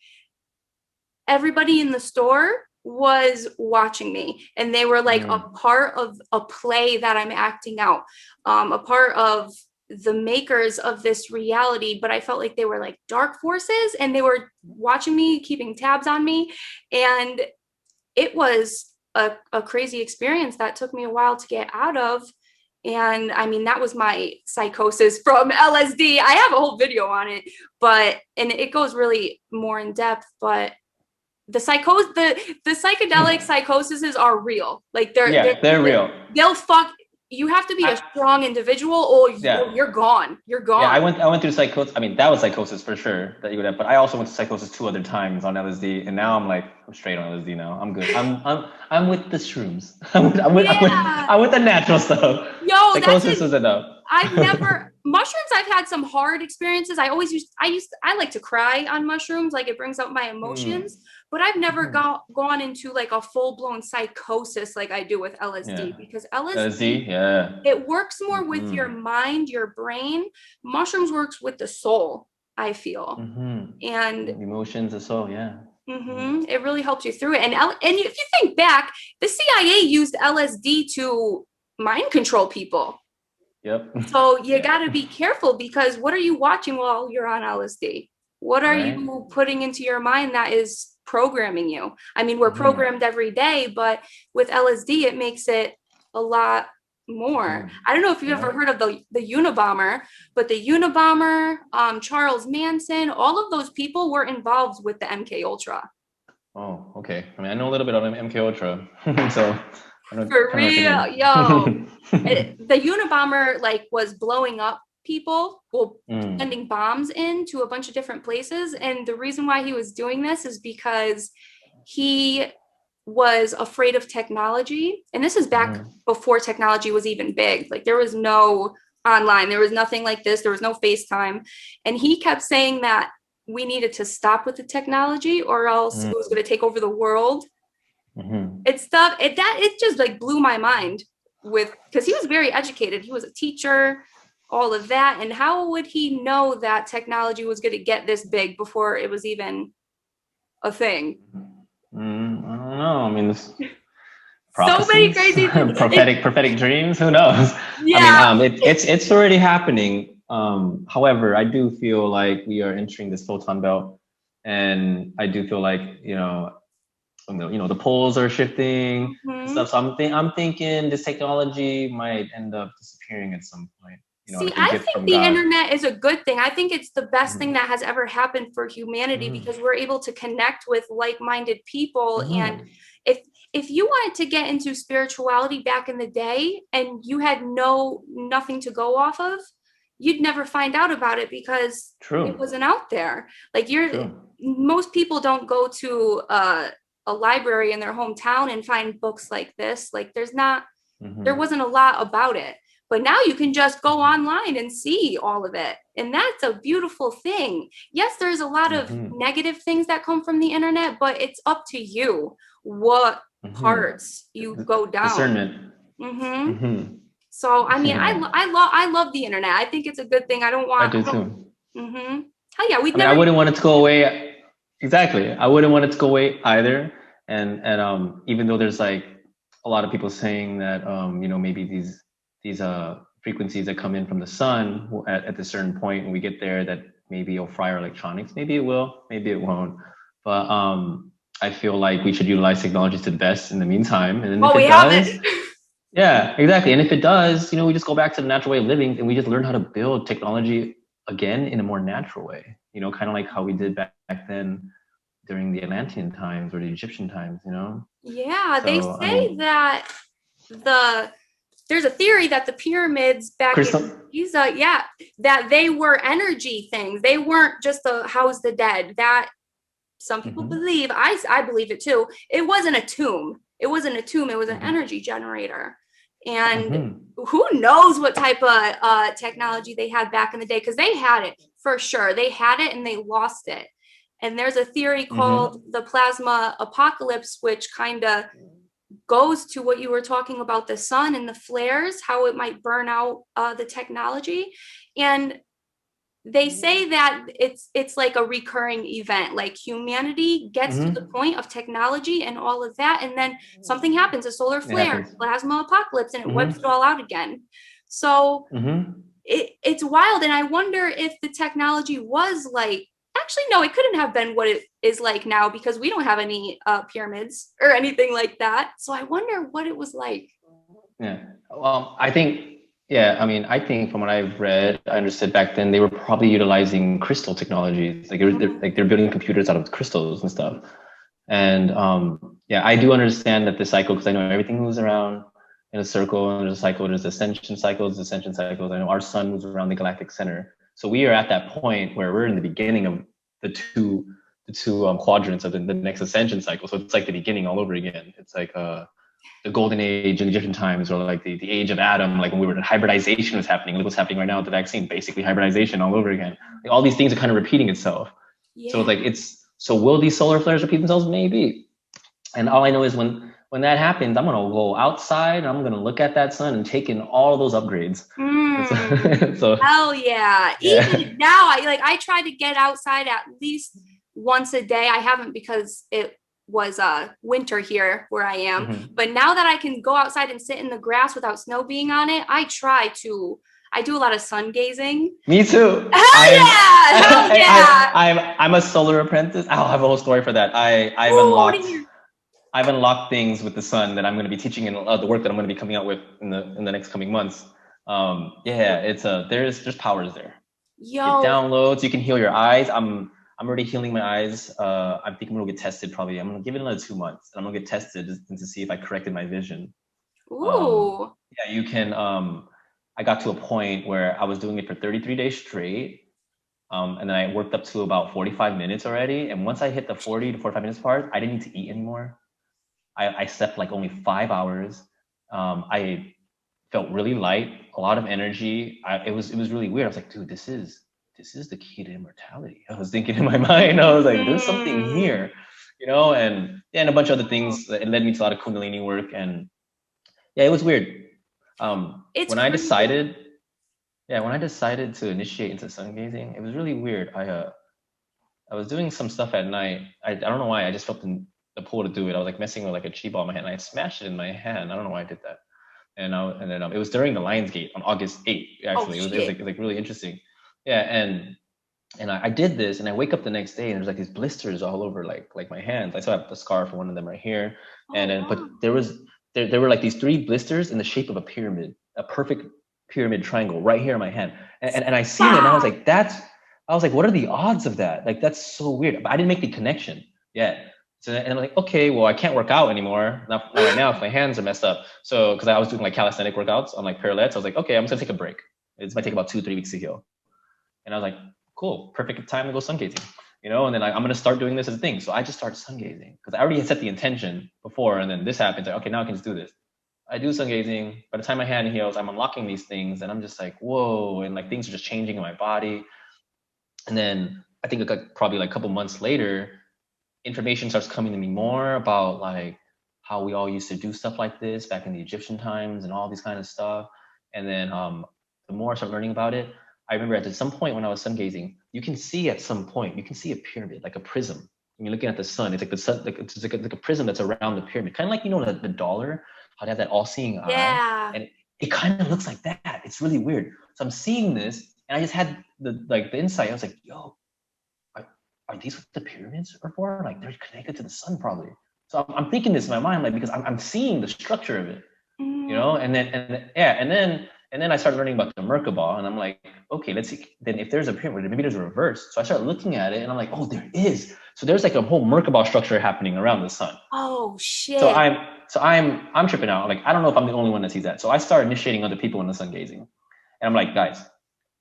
everybody in the store was watching me, and they were like a part of a play that I'm acting out, a part of the makers of this reality. But I felt like they were like dark forces, and they were watching me, keeping tabs on me. And it was a crazy experience that took me a while to get out of. And I mean, that was my psychosis from LSD. I have a whole video on it, and it goes really more in depth, but the psychedelic psychoses are real. Like they're real. They'll fuck. you have to be a strong individual, or Yeah. you're gone. You're gone. Yeah, I went through psychosis. I mean, that was psychosis for sure that you would have. But I also went to psychosis 2 other times on LSD, and now I'm like, I'm straight on LSD now. I'm good. I'm with the shrooms. I'm with the natural stuff. Yo, psychosis is enough. Mushrooms. I've had some hard experiences. I like to cry on mushrooms. Like, it brings out my emotions. But I've never gone into like a full-blown psychosis like I do with LSD, because LSD, it works more with your mind, your brain. Mushrooms works with the soul, I feel. And emotions, the soul, it really helps you through it. And if you think back, the CIA used LSD to mind control people. Yep. So you got to be careful, because what are you watching while you're on LSD? What are you putting into your mind that is programming you? I mean, we're programmed every day, but with LSD, it makes it a lot more. I don't know if you've ever heard of the Unabomber, but the Unabomber, Charles Manson, all of those people were involved with the MK Ultra. Oh, okay. I mean, I know a little bit on MK Ultra, so. For real, yo. The Unabomber like was blowing up people, sending bombs into a bunch of different places. And the reason why he was doing this is because he was afraid of technology. And this is back before technology was even big. Like, there was no online, there was nothing like this, there was no FaceTime. And he kept saying that we needed to stop with the technology, or else it was going to take over the world. It just like blew my mind, because he was very educated. He was a teacher, all of that. And how would he know that technology was going to get this big before it was even a thing? I don't know. I mean, so many crazy things. prophetic dreams. Who knows? Yeah. I mean, it's already happening. However, I do feel like we are entering this photon belt, and I do feel like the poles are shifting and stuff. So I'm thinking this technology might end up disappearing at some point. See, I think the internet is a good thing. I think it's the best thing that has ever happened for humanity, because we're able to connect with like-minded people. And if you wanted to get into spirituality back in the day and you had nothing to go off of, you'd never find out about it, because it wasn't out there. Like, most people don't go to a library in their hometown and find books like this. Like, there wasn't a lot about it. But now you can just go online and see all of it. And that's a beautiful thing. Yes, there's a lot of negative things that come from the internet, but it's up to you what parts you go down. Discernment. So, I mean, I love the internet. I think it's a good thing. I do too. Oh yeah, I wouldn't want it to go away. Exactly. I wouldn't want it to go away either. And even though there's like a lot of people saying that maybe these frequencies that come in from the sun at a certain point, when we get there, that maybe it'll fry our electronics. Maybe it will, maybe it won't. But I feel like we should utilize technology to the best in the meantime. And then yeah, exactly. And if it does, we just go back to the natural way of living, and we just learn how to build technology again in a more natural way. Kind of like how we did back then during the Atlantean times or the Egyptian times. Yeah, they say that there's a theory that the pyramids back in Giza, that they were energy things. They weren't just to house the dead. That some people believe. I believe it too. It wasn't a tomb. It was an energy generator. And who knows what type of technology they had back in the day, because they had it for sure. They had it and they lost it. And there's a theory called the plasma apocalypse, which kind of goes to what you were talking about, the sun and the flares, how it might burn out the technology. And they say that it's like a recurring event. Like, humanity gets to the point of technology and all of that, and then something happens, a solar flare, plasma apocalypse, and it wipes it all out again. So it's wild. And I wonder if the technology was like, actually, no, it couldn't have been what it is like now, because we don't have any pyramids or anything like that. So I wonder what it was like. Yeah. Well, I think from what I've read, I understood back then they were probably utilizing crystal technologies. Like they're building computers out of crystals and stuff. And I do understand that the cycle, because I know everything moves around in a circle, and there's a cycle, there's ascension cycles, descension cycles. I know our sun moves around the galactic center. So we are at that point where we're in the beginning of the two quadrants of the next ascension cycle. So it's like the beginning all over again. It's like the golden age in Egyptian times, or like the age of Adam, like when we were hybridization was happening. Look what's happening right now with the vaccine, basically hybridization all over again. Like all these things are kind of repeating itself. Yeah. So so will these solar flares repeat themselves? Maybe. And all I know is when that happens, I'm gonna go outside and I'm gonna look at that sun and take in all those upgrades. So hell yeah. Even now, I try to get outside at least once a day. I haven't because it was winter here where I am. Mm-hmm. But now that I can go outside and sit in the grass without snow being on it, I do a lot of sun gazing. Me too. Hell yeah! I'm a solar apprentice. I'll have a whole story for that. I've unlocked things with the sun that I'm going to be teaching in the work that I'm going to be coming out with in the next coming months. There's powers there. Yo. It downloads. You can heal your eyes. I'm already healing my eyes. I think I'm going to get tested probably. I'm going to give it another 2 months, and I'm going to get tested to see if I corrected my vision. Ooh. You can. I got to a point where I was doing it for 33 days straight. And then I worked up to about 45 minutes already. And once I hit the 40 to 45 minutes part, I didn't need to eat anymore. I slept like only 5 hours. I felt really light, a lot of energy. It was really weird. I was like, dude, this is the key to immortality. I was thinking in my mind, I was like, there's something here, and a bunch of other things. It led me to a lot of Kundalini work, and it was weird. When I decided to initiate into sun gazing, it was really weird. I was doing some stuff at night. I don't know why. I just felt the pull to do it. I was like messing with like a chi ball in my hand, and I smashed it in my hand. I don't know why I did that. And then it was during the Lionsgate on August 8th. Actually, it was like really interesting. Yeah, and I did this, and I wake up the next day, and there's like these blisters all over like my hands. I still have the scar for one of them right here, but there were like these 3 blisters in the shape of a pyramid, a perfect pyramid triangle right here in my hand. And I seen it, and I was like, what are the odds of that? Like, that's so weird. But I didn't make the connection yet. So, and I'm like, okay, well, I can't work out anymore. Not right now if my hands are messed up. So, because I was doing like calisthenic workouts on like parallettes, I was like, okay, I'm just gonna take a break. It might take about 2-3 weeks to heal. And I was like, cool, perfect time to go sun gazing. And then I'm gonna start doing this as a thing. So I just started sun gazing because I already had set the intention before, and then this happens. Like, okay, now I can just do this. I do sun gazing. By the time my hand heals, I'm unlocking these things, and I'm just like, whoa, and like things are just changing in my body. And then I think probably like a couple months later, information starts coming to me more about like how we all used to do stuff like this back in the Egyptian times and all these kind of stuff. And then the more I start learning about it, I remember at some point when I was sun gazing, you can see a pyramid, like a prism. When you're looking at the sun, it's like the sun, it's like a prism that's around the pyramid, kind of like the dollar, how they have that all-seeing eye. Yeah. And it kind of looks like that. It's really weird. So I'm seeing this, and I just had the insight. I was like, yo, are these what the pyramids are for? Like, they're connected to the sun probably. So I'm thinking this in my mind, like, because I'm seeing the structure of it, and then I started learning about the Merkaba, and I'm like, okay, let's see. Then if there's a pyramid, maybe there's a reverse. So I started looking at it, and I'm like, oh, there is. So there's like a whole Merkaba structure happening around the sun. Oh shit. So I'm tripping out. Like, I don't know if I'm the only one that sees that. So I started initiating other people in the sun gazing, and I'm like, guys,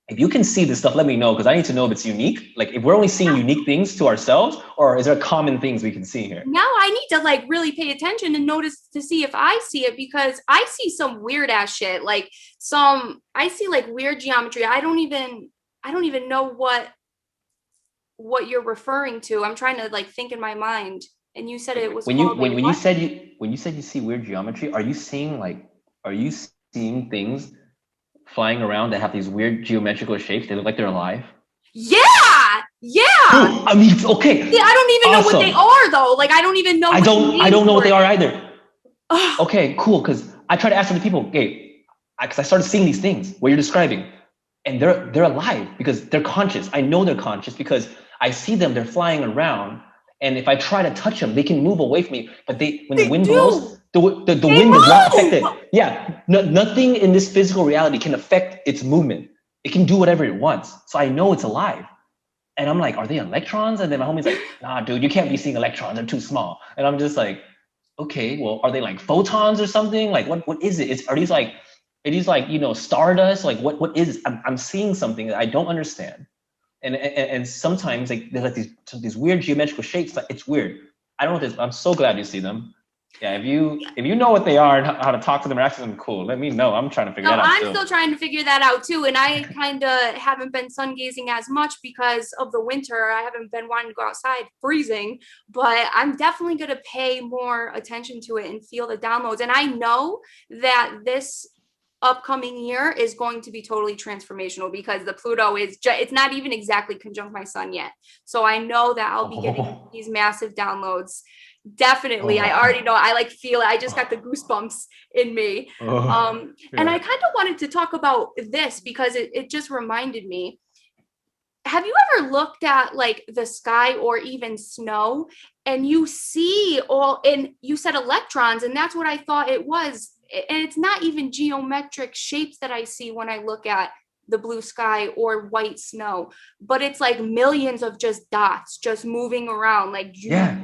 if you can see this stuff, let me know, because I need to know if it's unique. Like, if we're only seeing unique things to ourselves, or is there common things we can see here? Now I need to like really pay attention and notice to see if I see it, because I see some weird ass shit. Like I see like weird geometry. I don't even know what you're referring to. I'm trying to like think in my mind. And you said it was when you said you see weird geometry, are you seeing things flying around that have these weird geometrical shapes? They look like they're alive. Yeah. Dude, I mean, okay. See, I don't even know what they are though. Like, I don't even know. I don't know what they are either. Okay, cool. Because I try to ask other people, because I started seeing these things what you're describing, and they're alive because they're conscious. I know they're conscious because I see them. They're flying around, and if I try to touch them, they can move away from me. But when the wind blows, the wind does not affect it. Yeah, nothing in this physical reality can affect its movement. It can do whatever it wants. So I know it's alive. And I'm like, are they electrons? And then my homie's like, nah, dude, you can't be seeing electrons. They're too small. And I'm just like, okay, well, are they like photons or something? Like, what is it? Are these like, you know, stardust? Like, what is, I'm seeing something that I don't understand. And sometimes like there's like these weird geometrical shapes. Like, it's weird. I don't know what this, I'm so glad you see them. Yeah, if you know what they are and how to talk to them or ask them, cool. Let me know. I'm trying to figure No, that out I'm still. still trying to figure that out too. And I kind of haven't been sun gazing as much because of the winter. I haven't been wanting to go outside freezing, but I'm definitely going to pay more attention to it and feel the downloads. And I know that this upcoming year is going to be totally transformational because the Pluto is it's not even exactly conjunct my sun yet. So I know that I'll be getting these massive downloads. Definitely. I already know. I like feel it. I just got the goosebumps in me. And I kind of wanted to talk about this because it just reminded me. Have you ever looked at like the sky or even snow and you see all, and you said electrons, and that's what I thought it was. And it's not even geometric shapes that I see when I look at the blue sky or white snow, but it's like millions of just dots just moving around. Like, Yeah.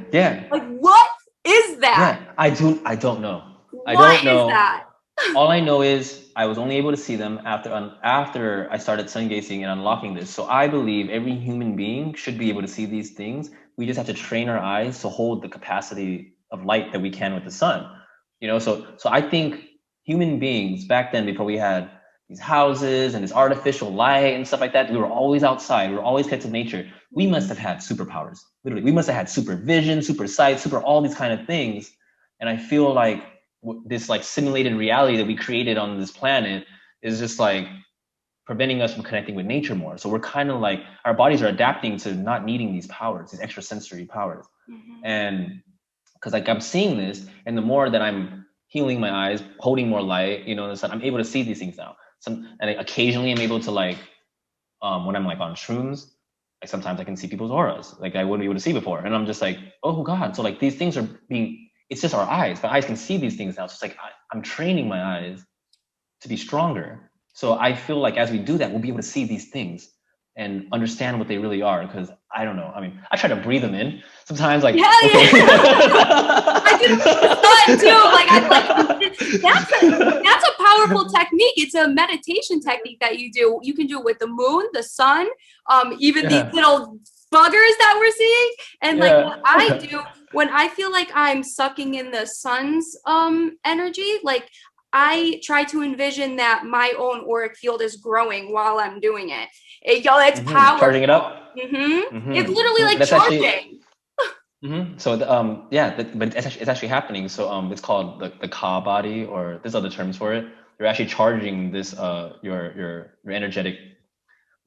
like what is that? Yeah, I don't know. I What don't is know. that? All I know is I was only able to see them after I started sun gazing and unlocking this. So I believe every human being should be able to see these things. We just have to train our eyes to hold the capacity of light that we can with the sun. You know, so I think human beings back then, before we had these houses and this artificial light and stuff like that, we were always outside. We were always connected to nature. We must have had superpowers. Literally, we must have had supervision, super sight, super all these kind of things. And I feel like this like simulated reality that we created on this planet is just like preventing us from connecting with nature more. So we're kind of like, our bodies are adapting to not needing these powers, these extrasensory powers. And because like I'm seeing this, and the more that I'm healing my eyes, holding more light, you know, and I'm able to see these things now. And occasionally I'm able to like, when I'm like on shrooms, like sometimes I can see people's auras, like I wouldn't be able to see before. And I'm just like, oh God. So like these things are being, it's just our eyes. My eyes can see these things now. So it's like I'm training my eyes to be stronger. So I feel like as we do that, we'll be able to see these things and understand what they really are. Because I don't know. I mean, I try to breathe them in sometimes. Like, yeah, okay. I do the sun too. Like that's a powerful technique. It's a meditation technique that you do. You can do it with the moon, the sun, even these little buggers that we're seeing. And like what I do when I feel like I'm sucking in the sun's energy, like I try to envision that my own auric field is growing while I'm doing it. It's powerful. Charging it up. It's literally like That's charging. So but it's actually happening. So it's called the Ka body, or there's other terms for it. You're actually charging this your energetic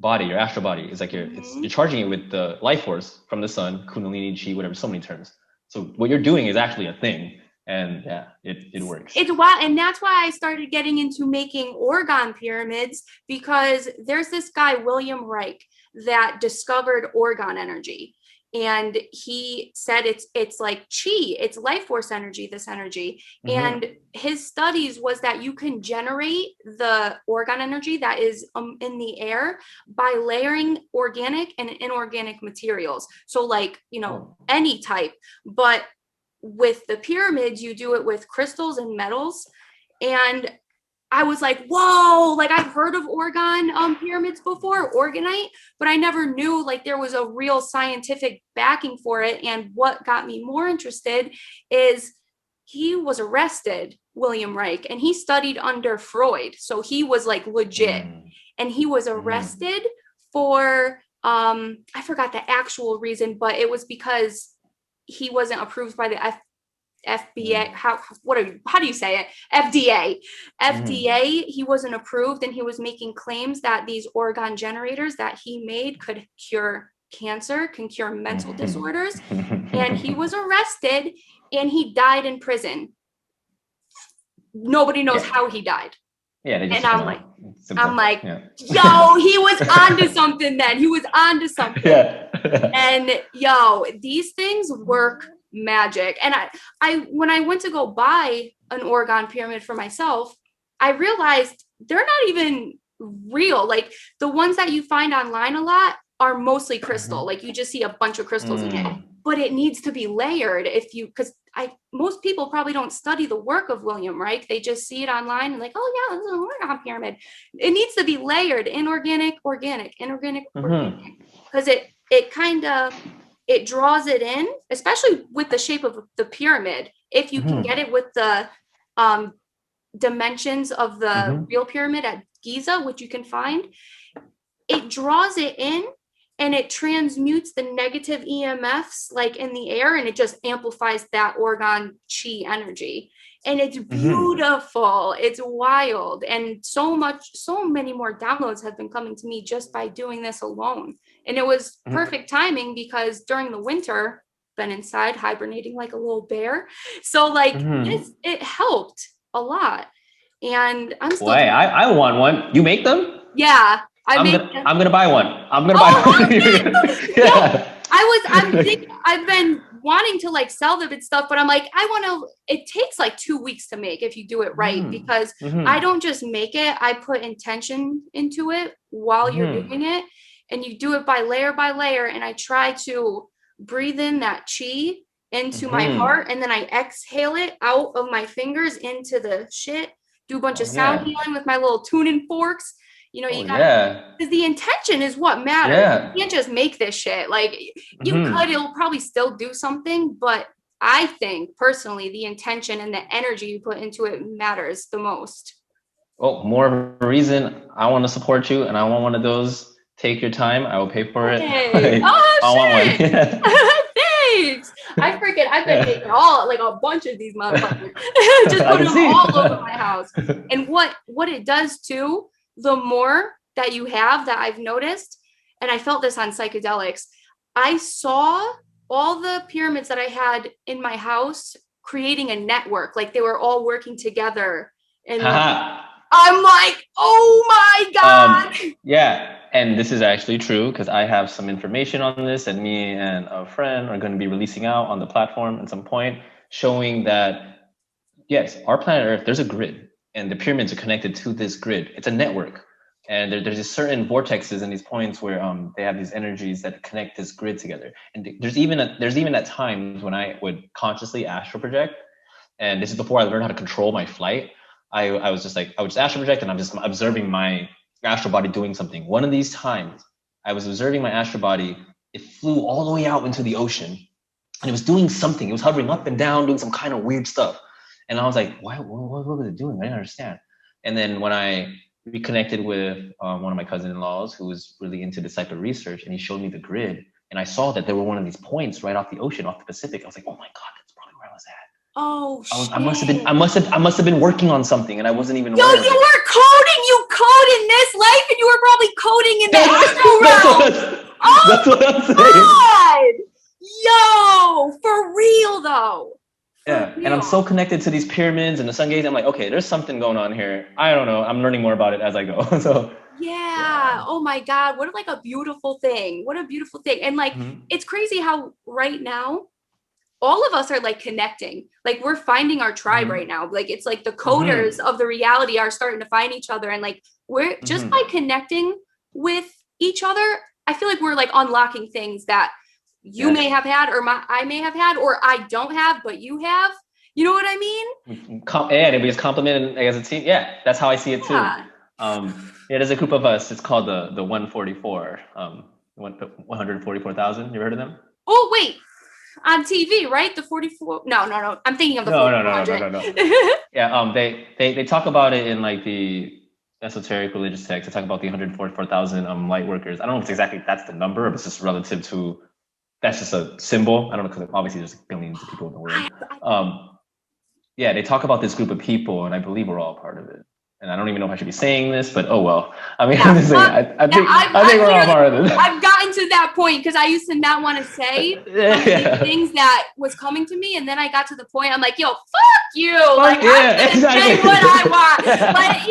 body, your astral body. It's like you're charging it with the life force from the sun, Kundalini, Chi, whatever, so many terms. So what you're doing is actually a thing. And yeah, it works. It's wild. And that's why I started getting into making orgone pyramids, because there's this guy, William Reich, that discovered orgone energy. And he said it's like chi, it's life force energy, this energy. And his studies was that you can generate the orgone energy that is in the air by layering organic and inorganic materials. So like, you know, any type, but with the pyramids, you do it with crystals and metals. And I was like, whoa, like I've heard of orgone pyramids before, orgonite, but I never knew like there was a real scientific backing for it. And what got me more interested is he was arrested, William Reich, and he studied under Freud. So he was like legit. And he was arrested for, I forgot the actual reason, but it was because he wasn't approved by the FBA. How do you say it? FDA. He wasn't approved, and he was making claims that these orgone generators that he made could cure cancer, can cure mental disorders. And he was arrested and he died in prison. Nobody knows how he died. Yeah, and I'm like, yo, he was onto something then. He was onto something. And yo, these things work magic. And I when I went to go buy an orgone pyramid for myself, I realized they're not even real. Like the ones that you find online a lot are mostly crystal. Like you just see a bunch of crystals in it. but it needs to be layered because most people probably don't study the work of William Reich. They just see it online and like, oh yeah, this is an orgone pyramid. It needs to be layered, inorganic, organic, inorganic, organic, because it kind of, it draws it in, especially with the shape of the pyramid. If you can get it with the dimensions of the real pyramid at Giza, which you can find, it draws it in and it transmutes the negative EMFs like in the air, and it just amplifies that orgone chi energy. And it's beautiful. It's wild. And so many more downloads have been coming to me just by doing this alone. And it was perfect timing because during the winter, been inside hibernating like a little bear. So like it helped a lot. And I'm still I want one. You make them? Yeah. I'm gonna buy one. I'm gonna buy one. Yeah. I've been wanting to like sell them and stuff, but I'm like, it takes like 2 weeks to make if you do it right, because I don't just make it, I put intention into it while you're doing it, and you do it by layer, and I try to breathe in that chi into my heart, and then I exhale it out of my fingers into the shit, do a bunch of sound healing with my little tuning forks. You know, you gotta, because the intention is what matters. Yeah. You can't just make this shit. Like you could, it'll probably still do something, but I think personally, the intention and the energy you put into it matters the most. Oh, more of a reason I want to support you, and I want one of those. Take your time. I will pay for it. Hey. I want one. Thanks. I've been making a bunch of these motherfuckers. Just put them all over my house. And what it does too, the more that you have, that I've noticed, and I felt this on Psychedelics, I saw all the pyramids that I had in my house creating a network, like they were all working together. And I'm like, oh my God. Yeah. And this is actually true because I have some information on this, and me and a friend are going to be releasing out on the platform at some point, showing that, yes, our planet Earth, there's a grid. And the pyramids are connected to this grid. It's a network. And there's these certain vortexes and these points where they have these energies that connect this grid together. And there's even at times when I would consciously astral project. And this is before I learned how to control my flight. I would just astral project, and I'm just observing my astral body doing something. One of these times I was observing my astral body. It flew all the way out into the ocean, and it was doing something. It was hovering up and down, doing some kind of weird stuff. And I was like, what was it doing? I didn't understand. And then when I reconnected with one of my cousin-in-laws who was really into this type of research, and he showed me the grid, and I saw that there were one of these points right off the ocean, off the Pacific. I was like, oh my God, that's probably where I was at. Oh, shit. I must have been working on something, and I wasn't even aware. Yo, you were coding. You code in this life, and you were probably coding in the astral realm. That's what I'm saying. God. Yo, for real though. Yeah, and I'm so connected to these pyramids and the sun gates. I'm like, okay, there's something going on here. I don't know. I'm learning more about it as I go. So yeah. Oh my God, what a beautiful thing. What a beautiful thing. And like, it's crazy how right now all of us are like connecting. Like we're finding our tribe right now. Like it's like the coders of the reality are starting to find each other, and like we're just by connecting with each other, I feel like we're like unlocking things that you may have had, or I may have had, or I don't have, but you have. You know what I mean? Yeah, and we just compliment as a team. Yeah, that's how I see it too. There's a group of us. It's called the 144. 144,000. You ever heard of them? Oh wait, on TV, right? The 44. No. I'm thinking of the. No. Yeah. They talk about it in like the esoteric religious text. They talk about the 144,000 light workers. I don't know if that's the number, but it's just relative to. That's just a symbol. I don't know, because obviously there's billions of people in the world. Yeah, they talk about this group of people, and I believe we're all a part of it. And I don't even know if I should be saying this, but oh well. I mean, I'm just saying, I think we're all part of it. I've gotten to that point because I used to not want to say things that was coming to me, and then I got to the point I'm like, yo, fuck you. Like, I'm gonna say what I want. Like,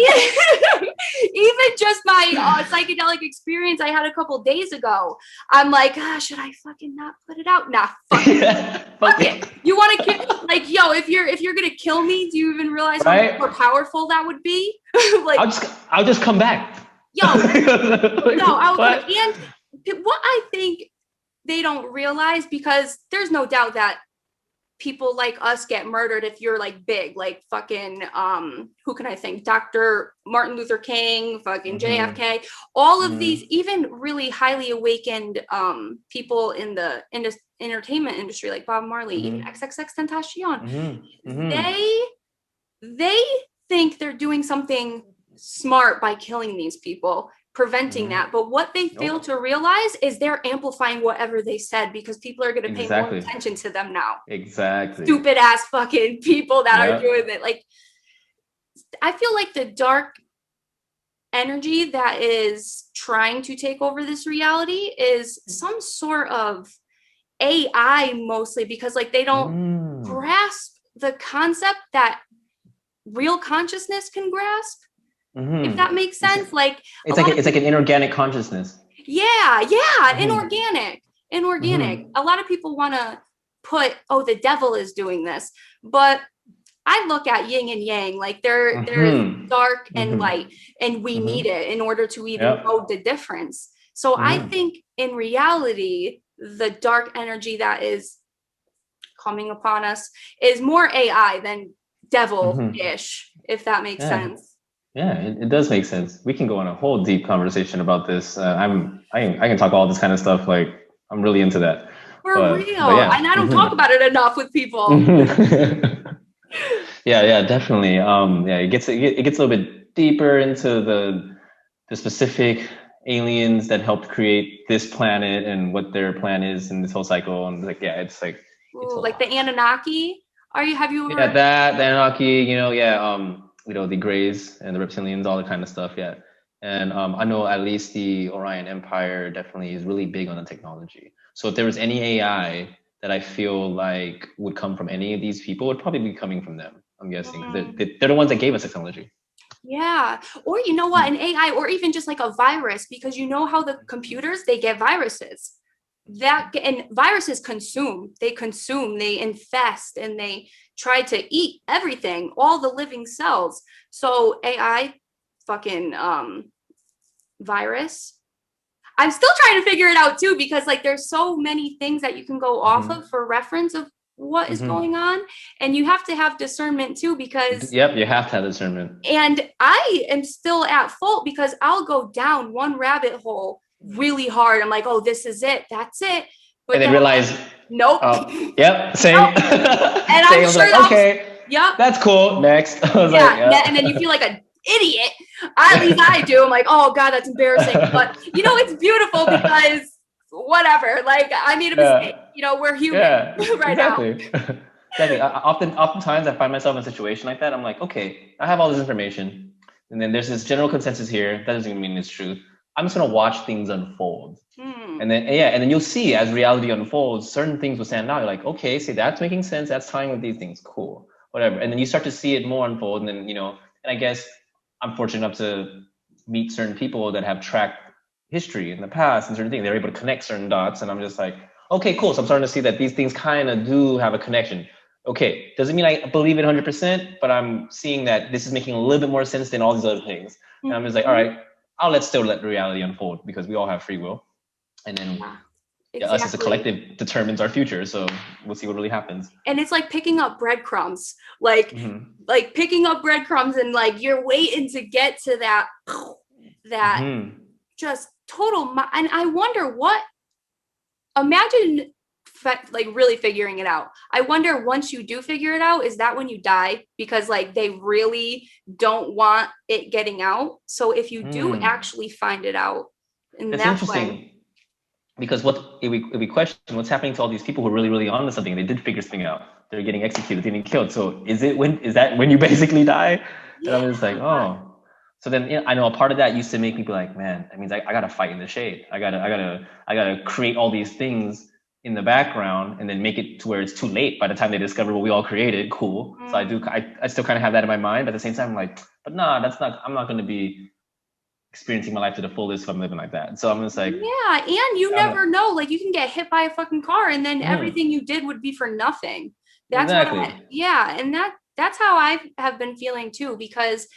even just my psychedelic experience I had a couple days ago, I'm like, should I fucking not put it out? Nah, fuck it. Fuck it. You want to kill? Like, yo, if you're gonna kill me, do you even realize how much more powerful that would be? Like, I'll just come back. Yo, no, and what I think they don't realize, because there's no doubt that people like us get murdered if you're like big, like fucking who can I think, Dr. Martin Luther King, fucking JFK, all of these, even really highly awakened people in the entertainment industry, like Bob Marley, even XXXTentacion, they think they're doing something smart by killing these people, preventing that. But what they fail to realize is they're amplifying whatever they said, because people are going to pay more attention to them now. Stupid ass fucking people that are doing it. Like, I feel like the dark energy that is trying to take over this reality is some sort of AI mostly, because like they don't grasp the concept that real consciousness can grasp. If that makes sense. Like it's like an inorganic consciousness. Inorganic. A lot of people want to put, oh, the devil is doing this, but I look at yin and yang, like there's dark and light, and we need it in order to even know the difference. So I think in reality, the dark energy that is coming upon us is more AI than devil-ish, if that makes sense. Yeah, it does make sense. We can go on a whole deep conversation about this. I can talk all this kind of stuff. Like, I'm really into that. For real. And I don't talk about it enough with people. Yeah, definitely. It gets a little bit deeper into the specific aliens that helped create this planet and what their plan is in this whole cycle. And like, it's like, like the Anunnaki. Have you ever? Yeah, the Anunnaki. The Greys and the reptilians, all that kind of stuff. Yeah. And I know at least the Orion Empire definitely is really big on the technology. So if there was any AI that I feel like would come from any of these people, it would probably be coming from them, I'm guessing. They're the ones that gave us technology. Yeah. Or you know what, an AI, or even just like a virus, because you know how the computers, they get viruses. And viruses they infest, and they try to eat everything, all the living cells. So AI, fucking virus. I'm still trying to figure it out too, because like there's so many things that you can go off of for reference of what is going on, and you have to have discernment too, because you have to have discernment. And I am still at fault, because I'll go down one rabbit hole really hard. I'm like, oh, this is it, that's it. But and then realize, nope. Same. Nope. And I'm sure like, okay, that's cool. Next. And then you feel like an idiot. At least I do. I'm like, oh God, that's embarrassing. But it's beautiful, because whatever. Like, I made a mistake. We're human right now. Exactly. Oftentimes I find myself in a situation like that. I'm like, okay, I have all this information, and then there's this general consensus here. That doesn't even mean it's true. I'm just gonna watch things unfold. And then you'll see, as reality unfolds, certain things will stand out. You're like, okay, see, that's making sense. That's tying with these things. Cool, whatever. And then you start to see it more unfold. And then, and I guess I'm fortunate enough to meet certain people that have tracked history in the past and certain things. They're able to connect certain dots. And I'm just like, okay, cool. So I'm starting to see that these things kind of do have a connection. Okay, doesn't mean I believe it 100%, but I'm seeing that this is making a little bit more sense than all these other things. And I'm just like, all right, I'll still let reality unfold, because we all have free will. And then us as a collective determines our future. So we'll see what really happens. And it's like picking up breadcrumbs, like picking up breadcrumbs, and like you're waiting to get to that just total. And I wonder imagine like really figuring it out. I wonder, once you do figure it out, is that when you die? Because like they really don't want it getting out. So if you do actually find it out, and that's interesting. when. Because if we question what's happening to all these people who are really, really onto something, they did figure something out. They're getting executed, they're getting killed. So is that when you basically die? And I'm just like, oh. So then I know a part of that used to make me be like, man, that means I gotta fight in the shade. I gotta create all these things in the background, and then make it to where it's too late by the time they discover what we all created. Cool. So I still kind of have that in my mind, but at the same time, I'm like, but nah, I'm not gonna be experiencing my life to the fullest if I'm living like that. So I'm just like, yeah, and you never know, like you can get hit by a fucking car, and then everything you did would be for nothing. That's exactly. And that's how I have been feeling too, because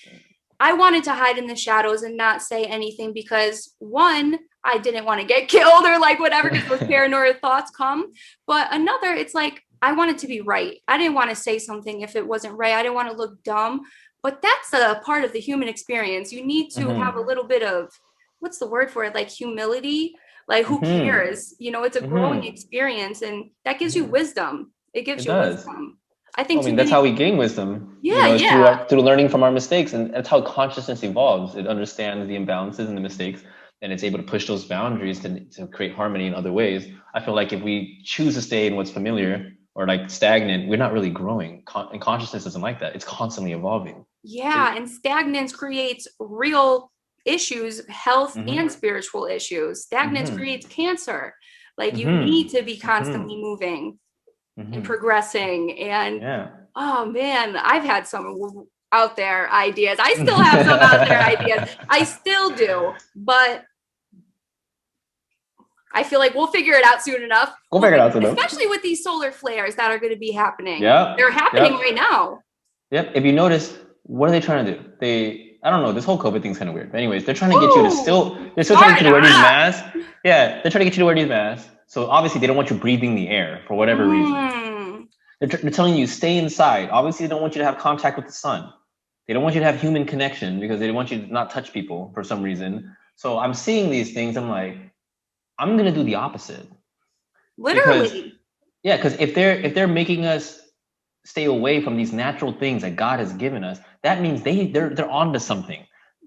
I wanted to hide in the shadows and not say anything, because one, I didn't want to get killed or like whatever, because those paranoid thoughts come. But another, it's like, I wanted to be right. I didn't want to say something if it wasn't right. I didn't want to look dumb. But that's a part of the human experience. You need to have a little bit of, what's the word for it? Like humility. Like, who cares? You know, it's a growing experience, and that gives you wisdom. It gives you wisdom. I think. I mean, that's how we gain wisdom. Yeah, you know, it's through learning from our mistakes, and that's how consciousness evolves. It understands the imbalances and the mistakes, and it's able to push those boundaries to create harmony in other ways. I feel like if we choose to stay in what's familiar or like stagnant, we're not really growing. And consciousness isn't like that. It's constantly evolving. Yeah, and stagnance creates real issues, health and spiritual issues. Stagnance creates cancer. Like, you need to be constantly moving and progressing. And oh man, I've had some out there ideas. I still have some out there ideas. I still do, but I feel like we'll figure it out soon enough. We'll figure it out soon enough. Especially with these solar flares that are going to be happening. Yeah. They're happening right now. Yep. If you notice, what are they trying to do? I don't know, this whole COVID thing's kind of weird. But anyways, they're trying to get you to they're still trying to get you to wear these masks. Yeah, they're trying to get you to wear these masks. So obviously they don't want you breathing the air for whatever reason. They're telling you stay inside. Obviously they don't want you to have contact with the sun. They don't want you to have human connection because they want you to not touch people for some reason. So I'm seeing these things, I'm like, I'm gonna do the opposite. Literally. Because if they're making us stay away from these natural things that God has given us, that means they're onto something.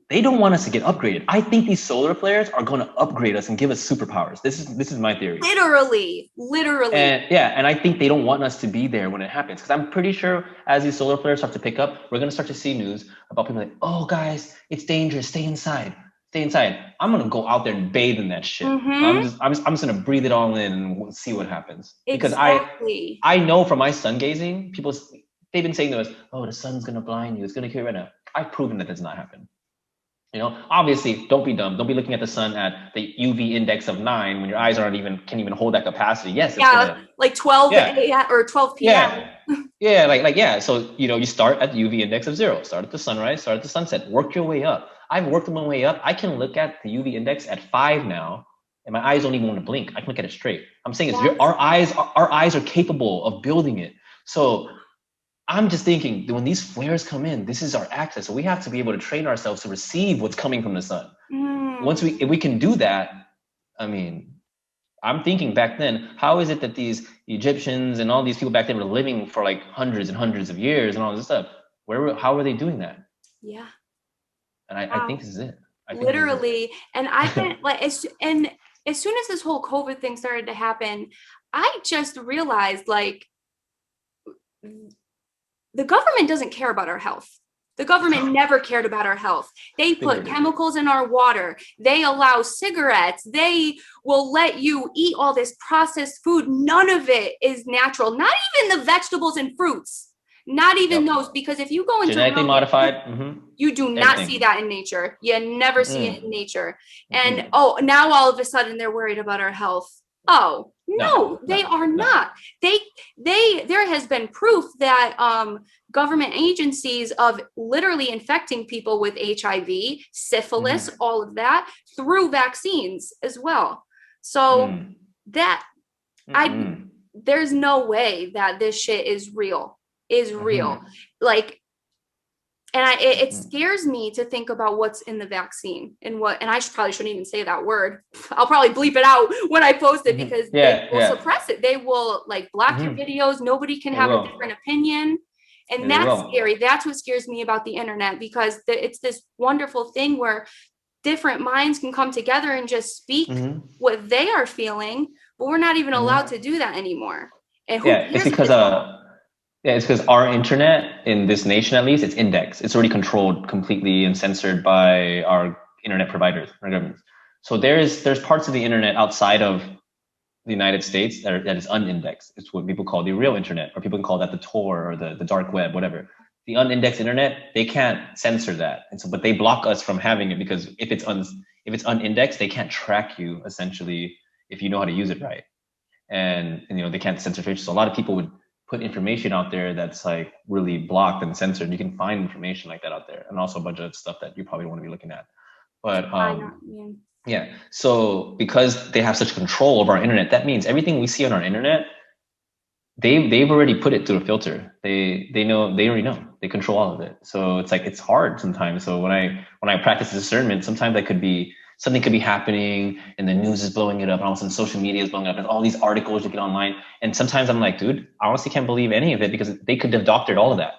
They don't want us to get upgraded. I think these solar flares are going to upgrade us and give us superpowers. This is my theory. Literally. And I think they don't want us to be there when it happens, because I'm pretty sure as these solar flares start to pick up, we're going to start to see news about people like, oh guys, it's dangerous. Stay inside. I'm going to go out there and bathe in that shit. I'm just going to breathe it all in and see what happens. Because I know from my sun gazing, they've been saying to us, oh, the sun's going to blind you. It's going to kill you right now. I've proven that does not happen. You know, obviously, don't be dumb. Don't be looking at the sun at the UV index of 9 when your eyes can't even hold that capacity. Yes, it's like 12 a.m. or 12 p.m. So you start at the UV index of 0. Start at the sunrise. Start at the sunset. Work your way up. I've worked my way up. I can look at the UV index at 5 now, and my eyes don't even want to blink. I can look at it straight. I'm saying our eyes are capable of building it. So I'm just thinking that when these flares come in, this is our access. So we have to be able to train ourselves to receive what's coming from the sun. If we can do that, I mean, I'm thinking back then, how is it that these Egyptians and all these people back then were living for like hundreds and hundreds of years and all this stuff? How were they doing that? Yeah. And I think this is it. Literally. And I've been like, as soon as this whole COVID thing started to happen, I just realized like the government doesn't care about our health. The government never cared about our health. They put chemicals in our water. They allow cigarettes. They will let you eat all this processed food. None of it is natural. Not even the vegetables and fruits. Not even those, because if you go into genetically modified, you do not see that in nature. You never see it in nature. And now all of a sudden they're worried about our health. Oh, no, they are not. There has been proof that government agencies of literally infecting people with HIV, syphilis, all of that through vaccines as well. So there's no way that this shit is real. Like, and it scares me to think about what's in the vaccine and I probably shouldn't even say that word. I'll probably bleep it out when I post it, because they will suppress it. They will like block your videos. Nobody can have a different opinion. And that's scary. That's what scares me about the internet, because it's this wonderful thing where different minds can come together and just speak what they are feeling, but we're not even allowed to do that anymore. And it's because our internet in this nation, at least, it's indexed. It's already controlled completely and censored by our internet providers, our governments. So there's parts of the internet outside of the United States that is unindexed. It's what people call the real internet, or people can call that the Tor or the dark web, whatever. The unindexed internet, they can't censor that, and so but they block us from having it, because if it's unindexed, they can't track you essentially if you know how to use it right, and they can't censor fish. So a lot of people would put information out there that's like really blocked and censored. You can find information like that out there, and also a bunch of stuff that you probably don't want to be looking at. But Yeah. So because they have such control over our internet, that means everything we see on our internet, they've already put it through a filter. They know, they already know. They control all of it. So it's like it's hard sometimes. So when I practice discernment, sometimes I could be something could be happening and the news is blowing it up and all of a sudden social media is blowing up and all these articles you get online. And sometimes I'm like, dude, I honestly can't believe any of it because they could have doctored all of that.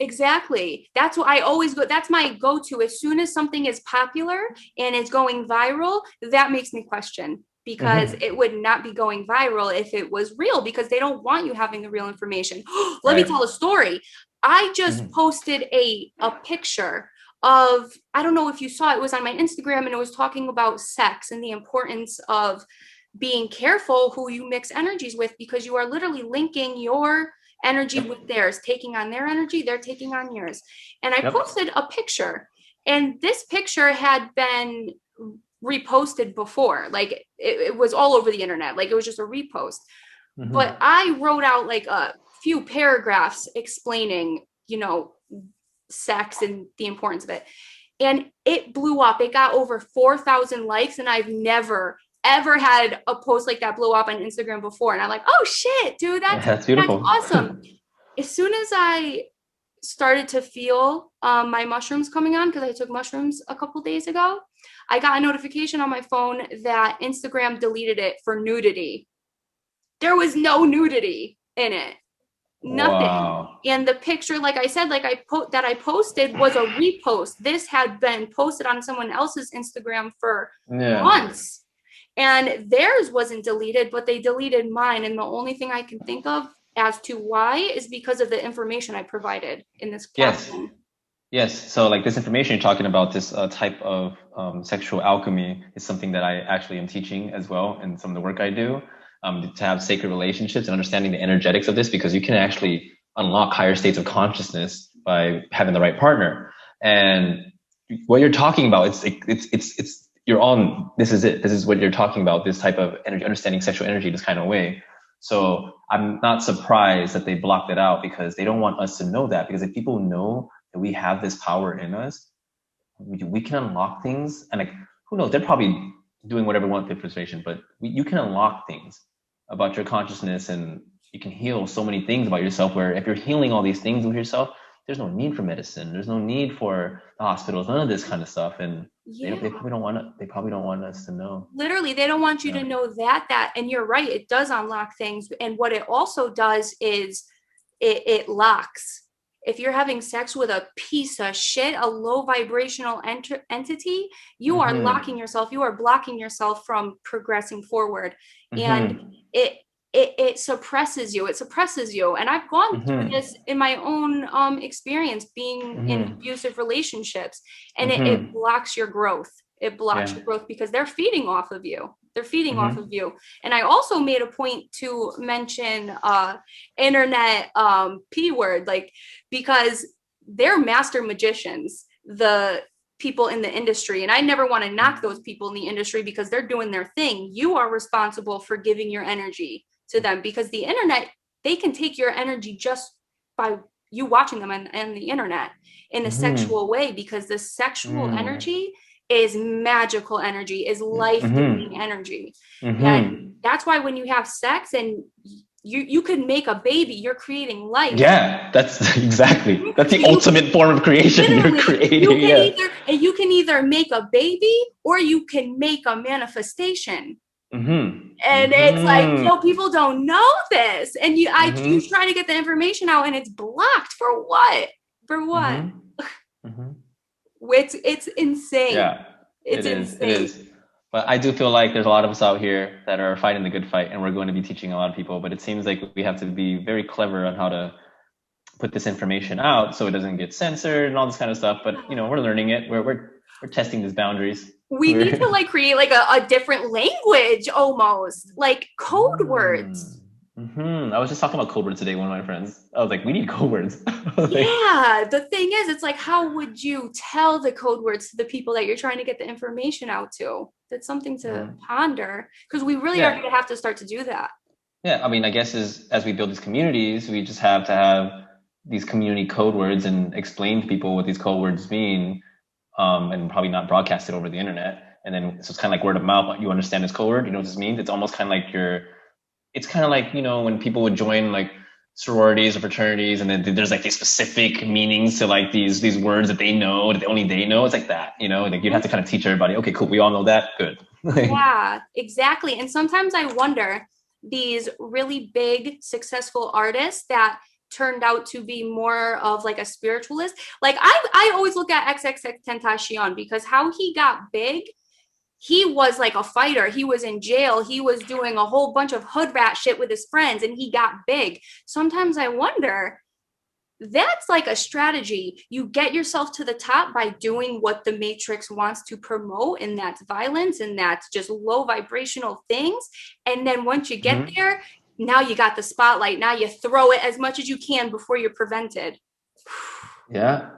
Exactly. That's what I always go. That's my go-to. As soon as something is popular and it's going viral, that makes me question, because Mm-hmm. it would not be going viral if it was real, because they don't want you having the real information. Let me Right. tell a story. I just Mm-hmm. posted a picture of, I don't know if you saw it, was on my Instagram, and it was talking about sex and the importance of being careful who you mix energies with, because you are literally linking your energy Yep. with theirs, taking on their energy, they're taking on yours. And I Yep. posted a picture, and this picture had been reposted before. Like it was all over the internet. Like it was just a repost. But Mm-hmm. I wrote out like a few paragraphs explaining, sex and the importance of it. And it blew up. It got over 4,000 likes, and I've never ever had a post like that blow up on Instagram before. And I'm like, oh shit, dude, Yeah, that's that's that's beautiful. awesome. As soon as I started to feel my mushrooms coming on, because I took mushrooms a couple days ago, I got a notification on my phone that Instagram deleted it for nudity. There was no nudity in it, nothing. Wow. And the picture, like I said, that I posted was a repost. This had been posted on someone else's Instagram for Yeah. months, and theirs wasn't deleted, but they deleted mine. And the only thing I can think of as to why is because of the information I provided in this Yes. caption. Yes. So like this information you're talking about, this type of sexual alchemy is something that I actually am teaching as well in some of the work I do, to have sacred relationships and understanding the energetics of this, because you can actually unlock higher states of consciousness by having the right partner. And what you're talking about, it's you're on, this is it. This is what you're talking about, this type of energy, understanding sexual energy this kind of way. So I'm not surprised that they blocked it out, because they don't want us to know that. Because if people know that we have this power in us, we can unlock things. And like, who knows, they're probably doing whatever they want with information, but you can unlock things about your consciousness, and you can heal so many things about yourself, where if you're healing all these things with yourself, there's no need for medicine, there's no need for the hospitals, none of this kind of stuff. And they Yeah, probably don't want to, they probably don't want us to know. literally, they don't want you Yeah. to know that, and you're right, it does unlock things. And what it also does is it locks. If you're having sex with a piece of shit, a low vibrational entity, you are Mm-hmm. locking yourself, you are blocking yourself from progressing forward. And Mm-hmm. it it suppresses you, and I've gone through Mm-hmm. this in my own experience being in Mm-hmm. abusive relationships. And it Mm-hmm. blocks your growth. It blocks Yeah. your growth because they're feeding off of you. They're feeding off of Mm-hmm. you. And I also made a point to mention internet p word, like, because they're master magicians, the people in the industry. And I never want to knock those people in the industry, because they're doing their thing. You are responsible for giving your energy to them, because the internet, they can take your energy just by you watching them on the internet in a Mm-hmm. sexual way, because the sexual Mm-hmm. energy is magical energy, is life-giving Mm-hmm. energy. And Mm-hmm. that's why when you have sex and you can make a baby, you're creating life. Yeah, that's exactly. That's the You ultimate form of creation. You're literally, creating, yeah. you can either make a baby, or you can make a manifestation. Mm-hmm. And it's like, Mm-hmm. people don't know this, and I keep Mm-hmm. trying to get the information out, and it's blocked. For what? For what? Mm-hmm. Mm-hmm. It's insane. Yeah, It's it is. It insane. is. But I do feel like there's a lot of us out here that are fighting the good fight, and we're going to be teaching a lot of people. But it seems like we have to be very clever on how to put this information out so it doesn't get censored and all this kind of stuff. But we're learning it. We're testing these boundaries. We need to We're like create like a different language, almost like code mm. words. I was just talking about code words today. One of my friends. I was like, we need code words. I was like, Yeah, the thing is, it's like, how would you tell the code words to the people that you're trying to get the information out to? That's something to mhm. ponder, because we really are Yeah, going to have to start to do that. yeah. I mean, I guess as we build these communities, we just have to have these community code words and explain to people what these code words mean, and probably not broadcast it over the internet. And then so it's kind of like word of mouth. You understand this code word. You know what this means? It's almost kind of like it's kind of like, you know, when people would join like sororities or fraternities, and then there's like these specific meanings to like these words that they know, that only they know. It's like that, you know, like you'd have to kind of teach everybody, okay, cool, we all know that, good. Yeah, exactly. And sometimes I wonder, these really big successful artists that turned out to be more of like a spiritualist, like I always look at XXXTentacion, because how he got big, he was like a fighter. He was in jail. He was doing a whole bunch of hood rat shit with his friends, and he got big. Sometimes I wonder, that's like a strategy. You get yourself to the top by doing what the Matrix wants to promote, and that's violence, and that's just low vibrational things. And then once you get there, now you got the spotlight. Now you throw it as much as you can before you're prevented. Yeah,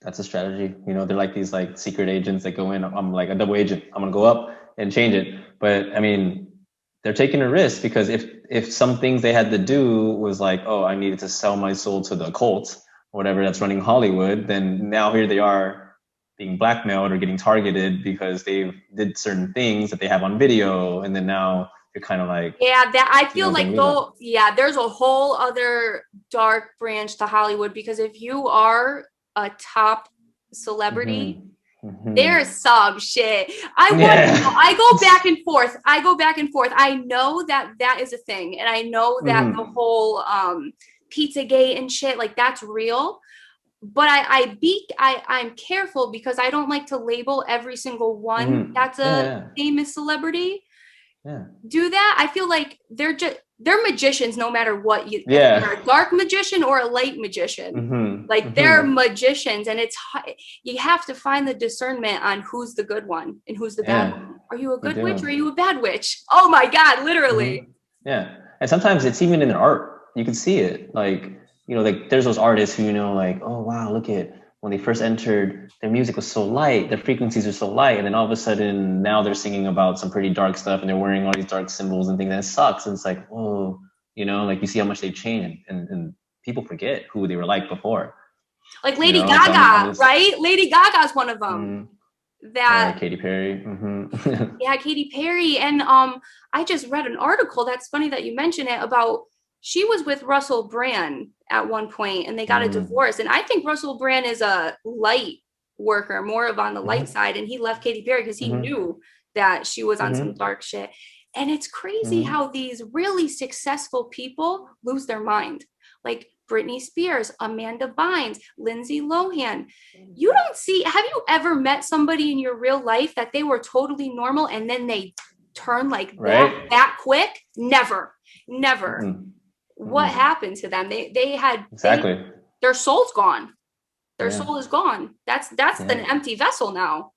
that's a strategy. You know, they're like these like secret agents that go in. I'm like a double agent. I'm gonna go up and change it. But I mean, they're taking a risk, because if some things they had to do was like, oh, I needed to sell my soul to the occult or whatever that's running Hollywood, then now here they are being blackmailed or getting targeted because they did certain things that they have on video, and then now you're kind of like, yeah, that I feel you know, like though, yeah, there's a whole other dark branch to Hollywood, because if you are a top celebrity, there's some shit. I go back and forth. I know that is a thing, and I know that the whole Pizzagate and shit, like, that's real. But I'm careful, because I don't like to label every single one that's a famous celebrity. Do that. I feel like they're magicians, no matter what. They're a dark magician or a light magician. Like, they're magicians, and you have to find the discernment on who's the good one and who's the bad one. Are you a good witch, or are you a bad witch? Oh my God, literally. Yeah. And sometimes it's even in their art. You can see it. Like, you know, like there's those artists who, you know, like, oh wow, look at when they first entered, their music was so light, their frequencies are so light, and then all of a sudden now they're singing about some pretty dark stuff, and they're wearing all these dark symbols and things, and it sucks. And it's like, oh, you know, like you see how much they changed, and people forget who they were like before. Like Lady Gaga, right? Lady Gaga's one of them. Katy Perry. Yeah, Katy Perry. And I just read an article, that's funny that you mention it, about she was with Russell Brand at one point, and they got a divorce. And I think Russell Brand is a light worker, more of on the light side. And he left Katy Perry because he knew that she was on some dark shit. And it's crazy how these really successful people lose their mind. Like Britney Spears, Amanda Bynes, Lindsay Lohan. You don't see, have you ever met somebody in your real life that they were totally normal and then they turn like that quick? Never. What happened to them? They had their soul's gone. Their soul is gone. That's an empty vessel now.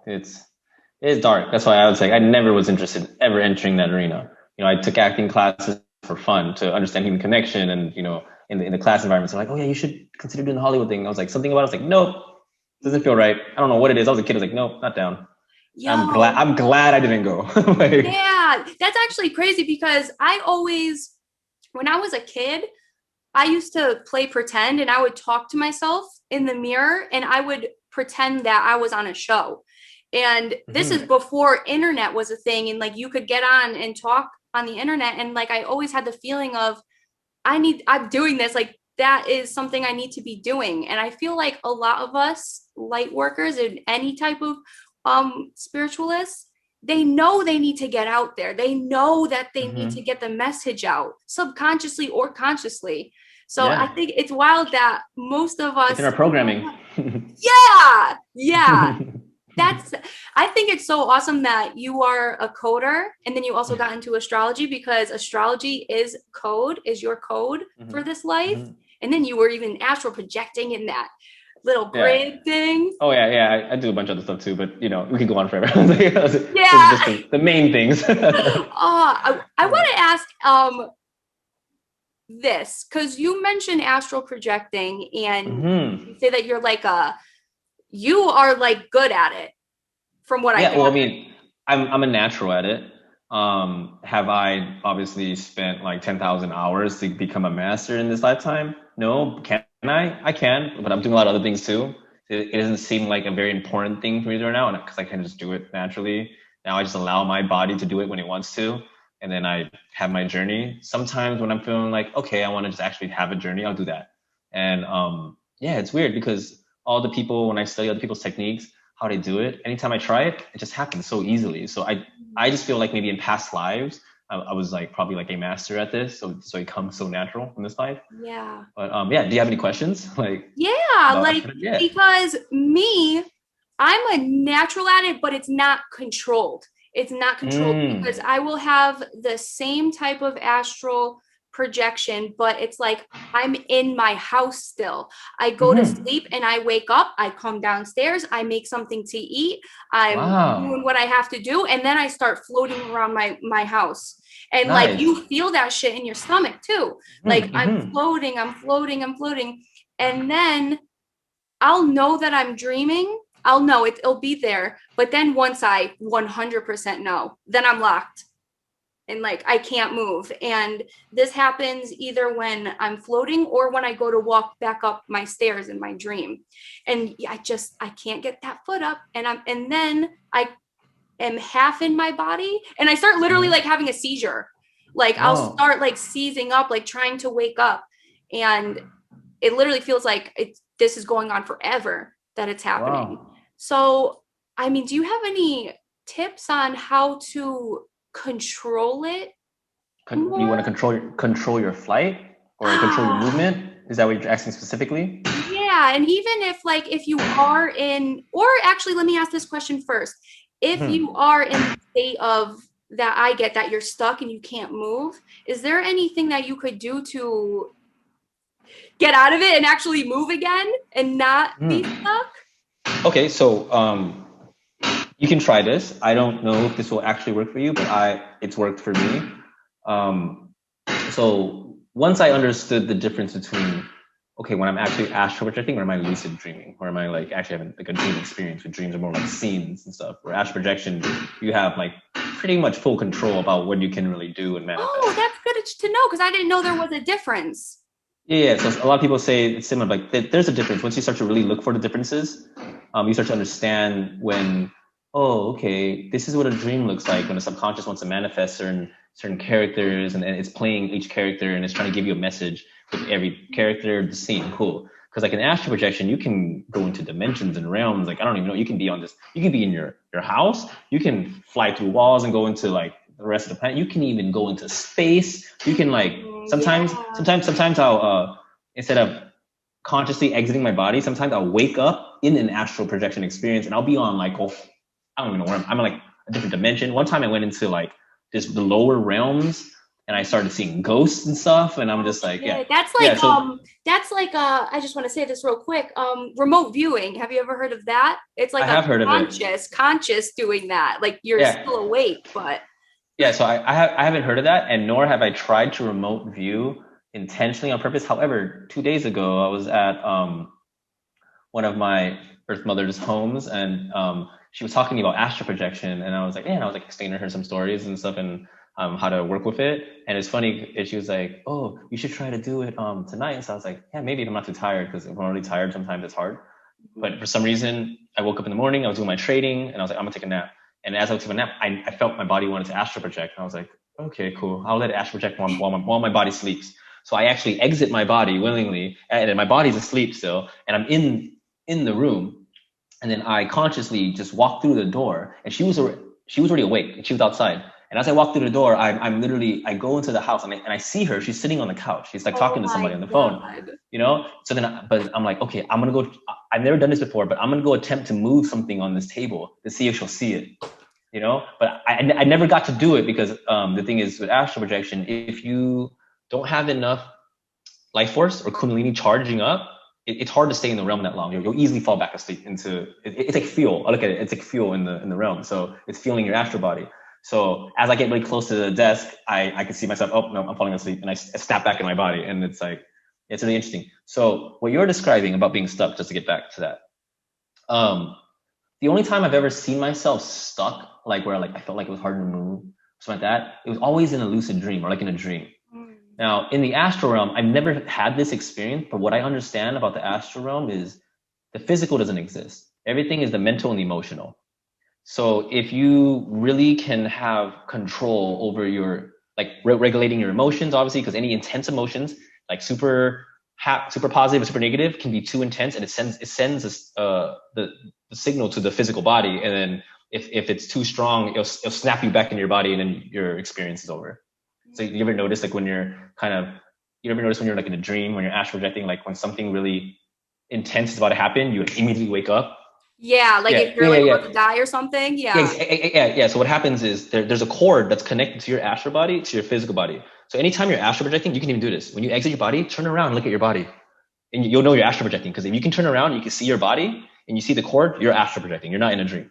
It's dark. That's why I would say I never was interested ever entering that arena. You know, I took acting classes for fun, to understand human connection, and you know, in the class environments, they're like, oh yeah, you should consider doing the Hollywood thing. I was like, something about it, I was like, nope, doesn't feel right. I don't know what it is. I was a kid. I was like, nope, not down. Yo, I'm glad I didn't go. Like, yeah, that's actually crazy, because when I was a kid, I used to play pretend, and I would talk to myself in the mirror, and I would pretend that I was on a show. And this is before internet was a thing, and like you could get on and talk on the internet, and like I always had the feeling of I'm doing this, like that is something I need to be doing. And I feel like a lot of us light workers and any type of spiritualists, they know they need to get out there. They know that they need to get the message out, subconsciously or consciously. So I think it's wild that most of us, it's in our programming. I think it's so awesome that you are a coder, and then you also got into astrology, because astrology is your code for this life. And then you were even astral projecting in that little grid thing. Oh yeah. I do a bunch of other stuff too, but you know, we could go on forever. Just the main things. I want to ask this, because you mentioned astral projecting, and you say that you're like you are like good at it, from what I gather. Well, I mean, I'm a natural at it. Have I obviously spent like 10,000 hours to become a master in this lifetime? No. Can I? I can, but I'm doing a lot of other things too. it doesn't seem like a very important thing for me to do right now, because I can just do it naturally. Now I just allow my body to do it when it wants to, and then I have my journey. Sometimes when I'm feeling like, okay, I want to just actually have a journey, I'll do that. And yeah, it's weird because all the people, when I study other people's techniques, how they do it, anytime I try it, it just happens so easily. So I just feel like maybe in past lives, I was like probably like a master at this, so it comes so natural in this life. Yeah. But yeah, do you have any questions? Like Yeah, about like yeah. because I'm a natural at it, but it's not controlled. It's not controlled because I will have the same type of astral projection, but it's like I'm in my house still. I go to sleep and I wake up, I come downstairs, I make something to eat, I'm doing what I have to do, and then I start floating around my house. And like you feel that shit in your stomach too. Like I'm floating, I'm floating, I'm floating. And then I'll know that I'm dreaming. I'll know it'll be there. But then once I 100% know, then I'm locked and like I can't move. And this happens either when I'm floating or when I go to walk back up my stairs in my dream. And I can't get that foot up. And then I am half in my body and I start literally like having a seizure. Like I'll start like seizing up, like trying to wake up. And it literally feels like this is going on forever that it's happening. So, I mean, do you have any tips on how to control it? You want to control your flight or control your movement? Is that what you're asking specifically? Yeah, and even if you are in, or actually, let me ask this question first. If you are in the state of that I get that you're stuck and you can't move, is there anything that you could do to get out of it and actually move again and not be stuck? Okay, so you can try this. I don't know if this will actually work for you, but it's worked for me. So once I understood the difference between, okay, when I'm actually astral projecting, or am I lucid dreaming, or am I like actually having like a dream experience? With dreams are more like scenes and stuff. Where astral projection, you have like pretty much full control about what you can really do and manifest. Oh, that's good to know because I didn't know there was a difference. Yeah, so a lot of people say it's similar. Like there's a difference. Once you start to really look for the differences, you start to understand when, oh, okay, this is what a dream looks like when the subconscious wants to manifest certain characters, and it's playing each character and it's trying to give you a message with every character, the scene. Cool. Because like in astral projection, you can go into dimensions and realms. Like I don't even know. You can be in your house. You can fly through walls and go into like the rest of the planet. You can even go into space. You can like sometimes I'll instead of consciously exiting my body, sometimes I'll wake up in an astral projection experience and I'll be on like, oh, I don't even know where I'm in like a different dimension. One time I went into like the lower realms and I started seeing ghosts and stuff, and I'm just like, yeah. That's like I just want to say this real quick. Remote viewing. Have you ever heard of that? It's like I have heard of it. Conscious doing that. Like you're still awake, but yeah. So I haven't heard of that, and nor have I tried to remote view intentionally on purpose. However, 2 days ago I was at one of my Earth Mother's homes, and she was talking to me about astral projection, and I was like, yeah, and I was like explaining to her some stories and stuff, and how to work with it. And it's funny, she was like, oh, you should try to do it tonight. And so I was like, yeah, maybe if I'm not too tired, because if I'm already tired, sometimes it's hard. But for some reason, I woke up in the morning, I was doing my trading, and I was like, I'm gonna take a nap. And as I was taking a nap, I felt my body wanted to astral project. And I was like, okay, cool. I'll let it astral project while my body sleeps. So I actually exit my body willingly, and my body's asleep still, and I'm in the room. And then I consciously just walked through the door, and she was already awake, and she was outside. And as I walk through the door, I go into the house, and I see her. She's sitting on the couch. She's like talking to somebody on the phone, you know? So then, but I'm like, okay, I'm going to go. I've never done this before, but I'm going to go attempt to move something on this table to see if she'll see it, you know? But I never got to do it because the thing is with astral projection, if you don't have enough life force or kundalini charging up, it's hard to stay in the realm that long. You'll easily fall back asleep into it's like fuel. I look at it, it's like fuel in the realm. So it's fueling your astral body. So as I get really close to the desk, I can see myself, oh no, I'm falling asleep, and I snap back in my body, and it's like, it's really interesting. So what you're describing about being stuck, just to get back to that, the only time I've ever seen myself stuck, like where like I felt like it was hard to move, something like that, it was always in a lucid dream or like in a dream. Now in the astral realm, I've never had this experience, but what I understand about the astral realm is the physical doesn't exist. Everything is the mental and emotional. So if you really can have control over your, like regulating your emotions, obviously, because any intense emotions, like super positive or super negative, can be too intense, and it sends the signal to the physical body, and then if it's too strong, it'll snap you back into your body, and then your experience is over. So you ever notice, like, when you're you ever notice when you're like in a dream, when you're astral projecting, like when something really intense is about to happen, you immediately wake up. Yeah, like if you're like about to die or something. Yeah. So what happens is there's a cord that's connected to your astral body, to your physical body. So anytime you're astral projecting, you can even do this. When you exit your body, turn around and look at your body. And you'll know you're astral projecting, because if you can turn around, you can see your body and you see the cord, you're astral projecting. You're not in a dream.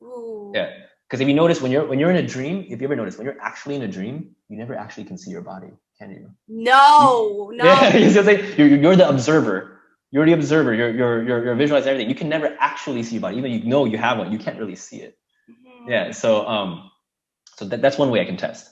Ooh. Yeah. Because if you notice, when you're in a dream, if you ever notice, when you're actually in a dream, you never actually can see your body, can you? No. Yeah, you're the observer. You're the observer. You're visualizing everything. You can never actually see your body, even though you know you have one. You can't really see it. Mm-hmm. Yeah. So that's one way I can test.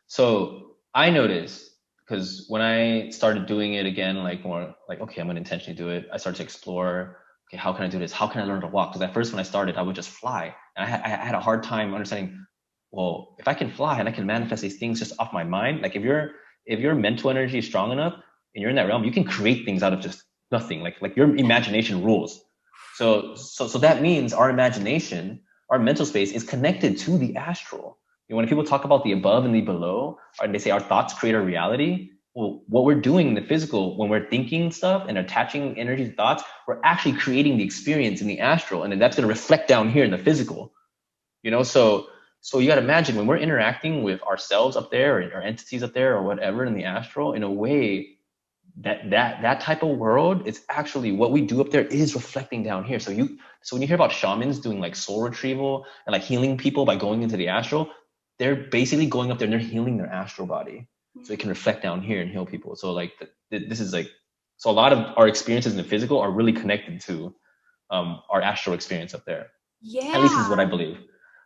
So I noticed, because when I started doing it again, like more like, okay, I'm gonna intentionally do it. I started to explore. Okay, how can I do this? How can I learn to walk? Because at first, when I started, I would just fly, and I had a hard time understanding. Well, if I can fly and I can manifest these things just off my mind, like if your mental energy is strong enough and you're in that realm, you can create things out of just nothing. Like your imagination rules. So that means our imagination, our mental space, is connected to the astral. When people talk about the above and the below, and they say our thoughts create our reality, well, what we're doing in the physical, when we're thinking stuff and attaching energy to thoughts, we're actually creating the experience in the astral, and then that's going to reflect down here in the physical. So you got to imagine, when we're interacting with ourselves up there, or entities up there, or whatever in the astral, in a way that type of world, it's actually what we do up there is reflecting down here. So when you hear about shamans doing like soul retrieval and like healing people by going into the astral, they're basically going up there and they're healing their astral body, so it can reflect down here and heal people. So like this is like, so a lot of our experiences in the physical are really connected to our astral experience up there. Yeah. At least this is what I believe.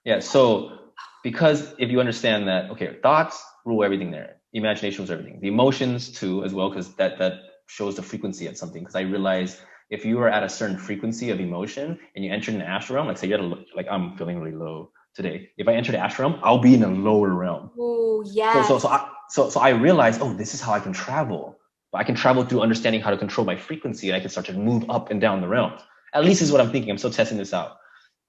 Yeah. So because if you understand that, okay, thoughts rule everything there. Imagination rules everything. The emotions too, as well, because that shows the frequency at something. Because I realize if you are at a certain frequency of emotion and you enter in the astral realm, like say I'm feeling really low today. If I enter the astral realm, I'll be in a lower realm. Oh, yeah. So I realized, oh, this is how I can travel. But I can travel through understanding how to control my frequency, and I can start to move up and down the realms. At least is what I'm thinking. I'm still testing this out.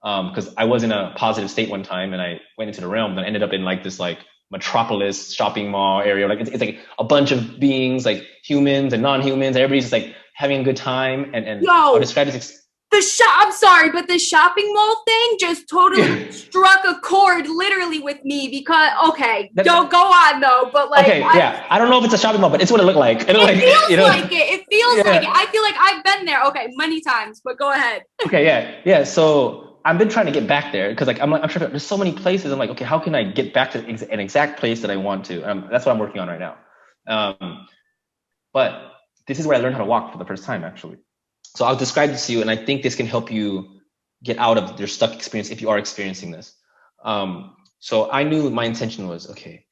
Because I was in a positive state one time, and I went into the realm, and I ended up in like this like metropolis shopping mall area. Like it's like a bunch of beings, like humans and non-humans. Everybody's just like having a good time. And I'll describe this. I'm sorry, but the shopping mall thing just totally struck a chord literally with me, because don't go on though, but like I don't know if it's a shopping mall, but it's what it looked like. It feels like it. It feels like it. I feel like I've been there many times, but go ahead. Yeah. So I've been trying to get back there, because like I'm sure there's so many places. I'm like, okay, how can I get back to an exact place that I want to? That's what I'm working on right now. But this is where I learned how to walk for the first time, actually. So I'll describe this to you, and I think this can help you get out of your stuck experience if you are experiencing this. So I knew my intention was, okay,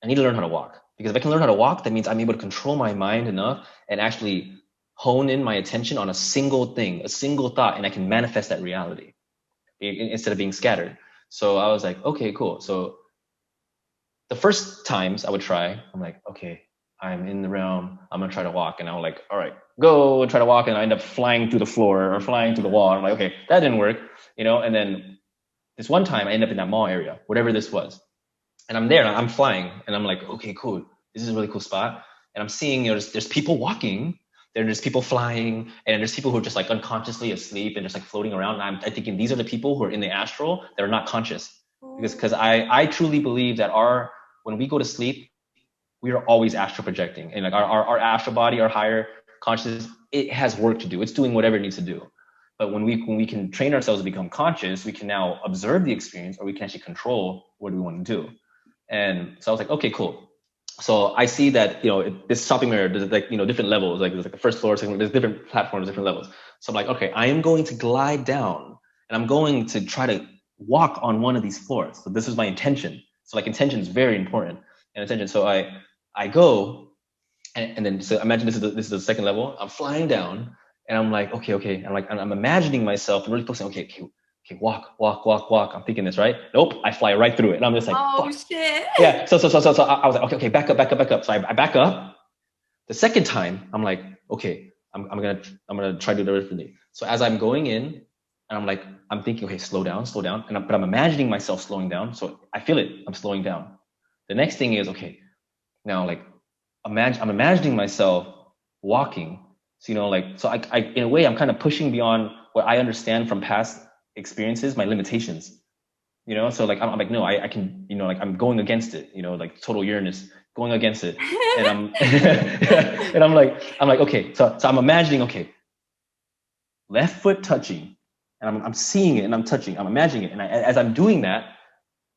I need to learn how to walk, because if I can learn how to walk, that means I'm able to control my mind enough and actually hone in my attention on a single thing, a single thought, and I can manifest that reality instead of being scattered. So I was like, okay, cool. So the first times I would try, I'm like, okay, I'm in the realm, I'm gonna try to walk. And I'm like, all right, go and try to walk. And I end up flying through the floor or flying through the wall. I'm like, okay, that didn't work, And then this one time I end up in that mall area, whatever this was. And I'm there and I'm flying and I'm like, okay, cool. This is a really cool spot. And I'm seeing, there's people walking, there's people flying, and there's people who are just like unconsciously asleep and just like floating around. And I'm thinking these are the people who are in the astral that are not conscious. Because I truly believe that when we go to sleep, we are always astral projecting, and like our astral body, our higher consciousness, it has work to do. It's doing whatever it needs to do. But when we can train ourselves to become conscious, we can now observe the experience, or we can actually control what we want to do. And so I was like, okay, cool. So I see that, this shopping area, there's like, different levels, like there's like the first floor, second, there's different platforms, different levels. So I'm like, okay, I am going to glide down and I'm going to try to walk on one of these floors. So this is my intention. So like intention is very important. And attention. So I go, and then so imagine this is the second level. I'm flying down, And I'm like, okay. I'm imagining myself really focusing, okay, walk. I'm thinking this, right? Nope, I fly right through it. And I'm just like, Oh fuck. shit. Yeah. So I was like, okay, back up. So I back up. The second time, I'm like, okay, I'm gonna try to do it differently. So as I'm going in, and I'm thinking, okay, slow down, but I'm imagining myself slowing down. So I feel it, I'm slowing down. The next thing is, okay, now like I'm imagining myself walking. So I in a way I'm kind of pushing beyond what I understand from past experiences, my limitations. So like I'm like, no, I can, like I'm going against it, like total Uranus going against it. And I'm and I'm like, okay, so I'm imagining, okay, left foot touching, and I'm seeing it, and I'm touching, I'm imagining it, and as I'm doing that,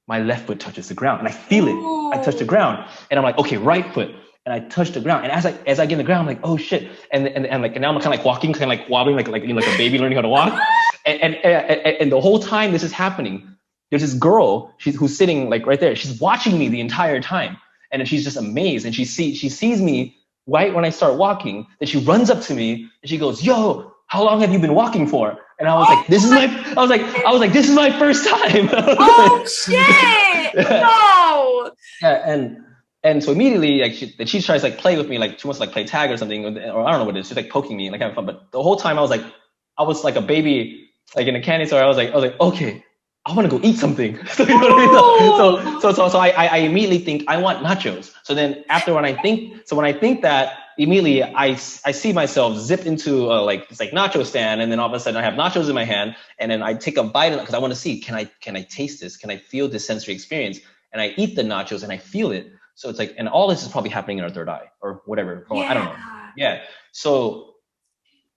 my left foot touches the ground, and I feel it. I touch the ground, and I'm like, okay, right foot, and I touch the ground, and as I get in the ground, I'm like, oh shit, and now I'm kind of like walking, kind of like wobbling, like a baby learning how to walk, and the whole time this is happening, there's this girl, who's sitting like right there. She's watching me the entire time, and she's just amazed, and she sees me right when I start walking, then she runs up to me and she goes, "Yo, how long have you been walking for?" And I was like, "This is my first time." Oh shit! No. Yeah, and so immediately, like she tries to like play with me, like she wants to like play tag or something, or I don't know what it is. She's like poking me, like having fun. But the whole time I was like a baby, like in a candy store. I was like, okay, I want to go eat something. So, you know what I mean? So I immediately think I want nachos. So then when I think that, immediately I see myself zip into like this like nacho stand, and then all of a sudden I have nachos in my hand, and then I take a bite because I want to see, can I taste this? Can I feel this sensory experience? And I eat the nachos and I feel it. So it's like, and all this is probably happening in our third eye or whatever. Yeah. I don't know. Yeah. So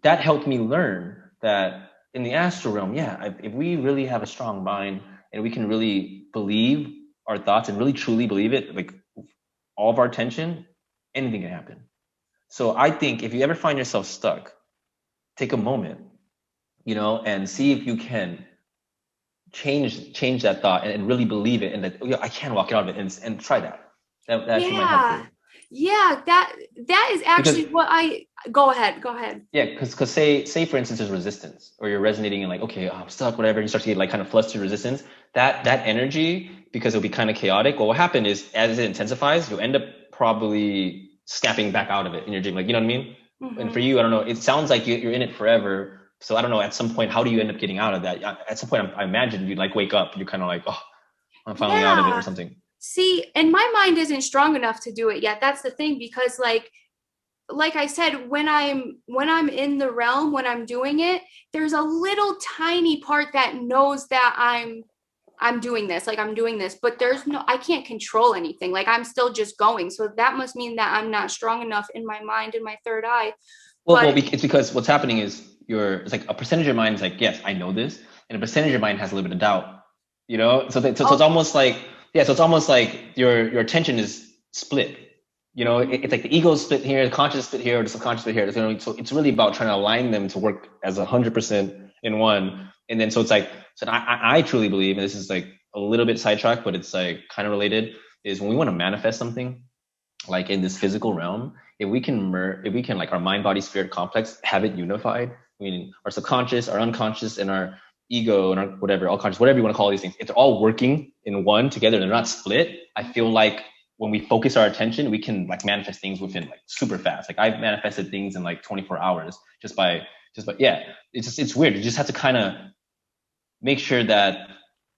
that helped me learn that in the astral realm, if we really have a strong mind and we can really believe our thoughts and really truly believe it, like all of our attention, anything can happen. So I think if you ever find yourself stuck, take a moment, and see if you can change that thought and really believe it, and that I can walk out of it, and try that. That actually might help you. Yeah, that is actually what I go ahead. Yeah, because say for instance there's resistance, or you're resonating and like, okay, I'm stuck, whatever, and you start to get like kind of flustered resistance. That energy, because it'll be kind of chaotic, what will happen is as it intensifies, you'll end up probably snapping back out of it in your dream. Like, you know what I mean? Mm-hmm. And for you, I don't know, it sounds like you're in it forever. So I don't know, at some point, how do you end up getting out of that? At some point, I imagine you'd like wake up and you're kind of like, oh, I'm finally out of it or something. See, and my mind isn't strong enough to do it yet. That's the thing, because like I said, when I'm in the realm, when I'm doing it, there's a little tiny part that knows that I'm doing this, like I'm doing this, but I can't control anything. Like I'm still just going. So that must mean that I'm not strong enough in my mind, in my third eye. Well, it's because what's happening is it's like a percentage of your mind is like, yes, I know this. And a percentage of your mind has a little bit of doubt, So it's almost like, so it's almost like your attention is split. It's like the ego is split here, the conscious is split here, or the subconscious split here. So it's really about trying to align them to work as 100% in one. And then so it's like, so I truly believe, and this is like a little bit sidetracked, but it's like kind of related, is when we want to manifest something, like in this physical realm, if we can like our mind, body, spirit complex, have it unified, meaning our subconscious, our unconscious, and our ego, and our whatever, all conscious, whatever you want to call these things, if they're all working in one together, they're not split, I feel like when we focus our attention, we can like manifest things within like super fast. Like I've manifested things in like 24 hours just by it's weird. You just have to kind of make sure that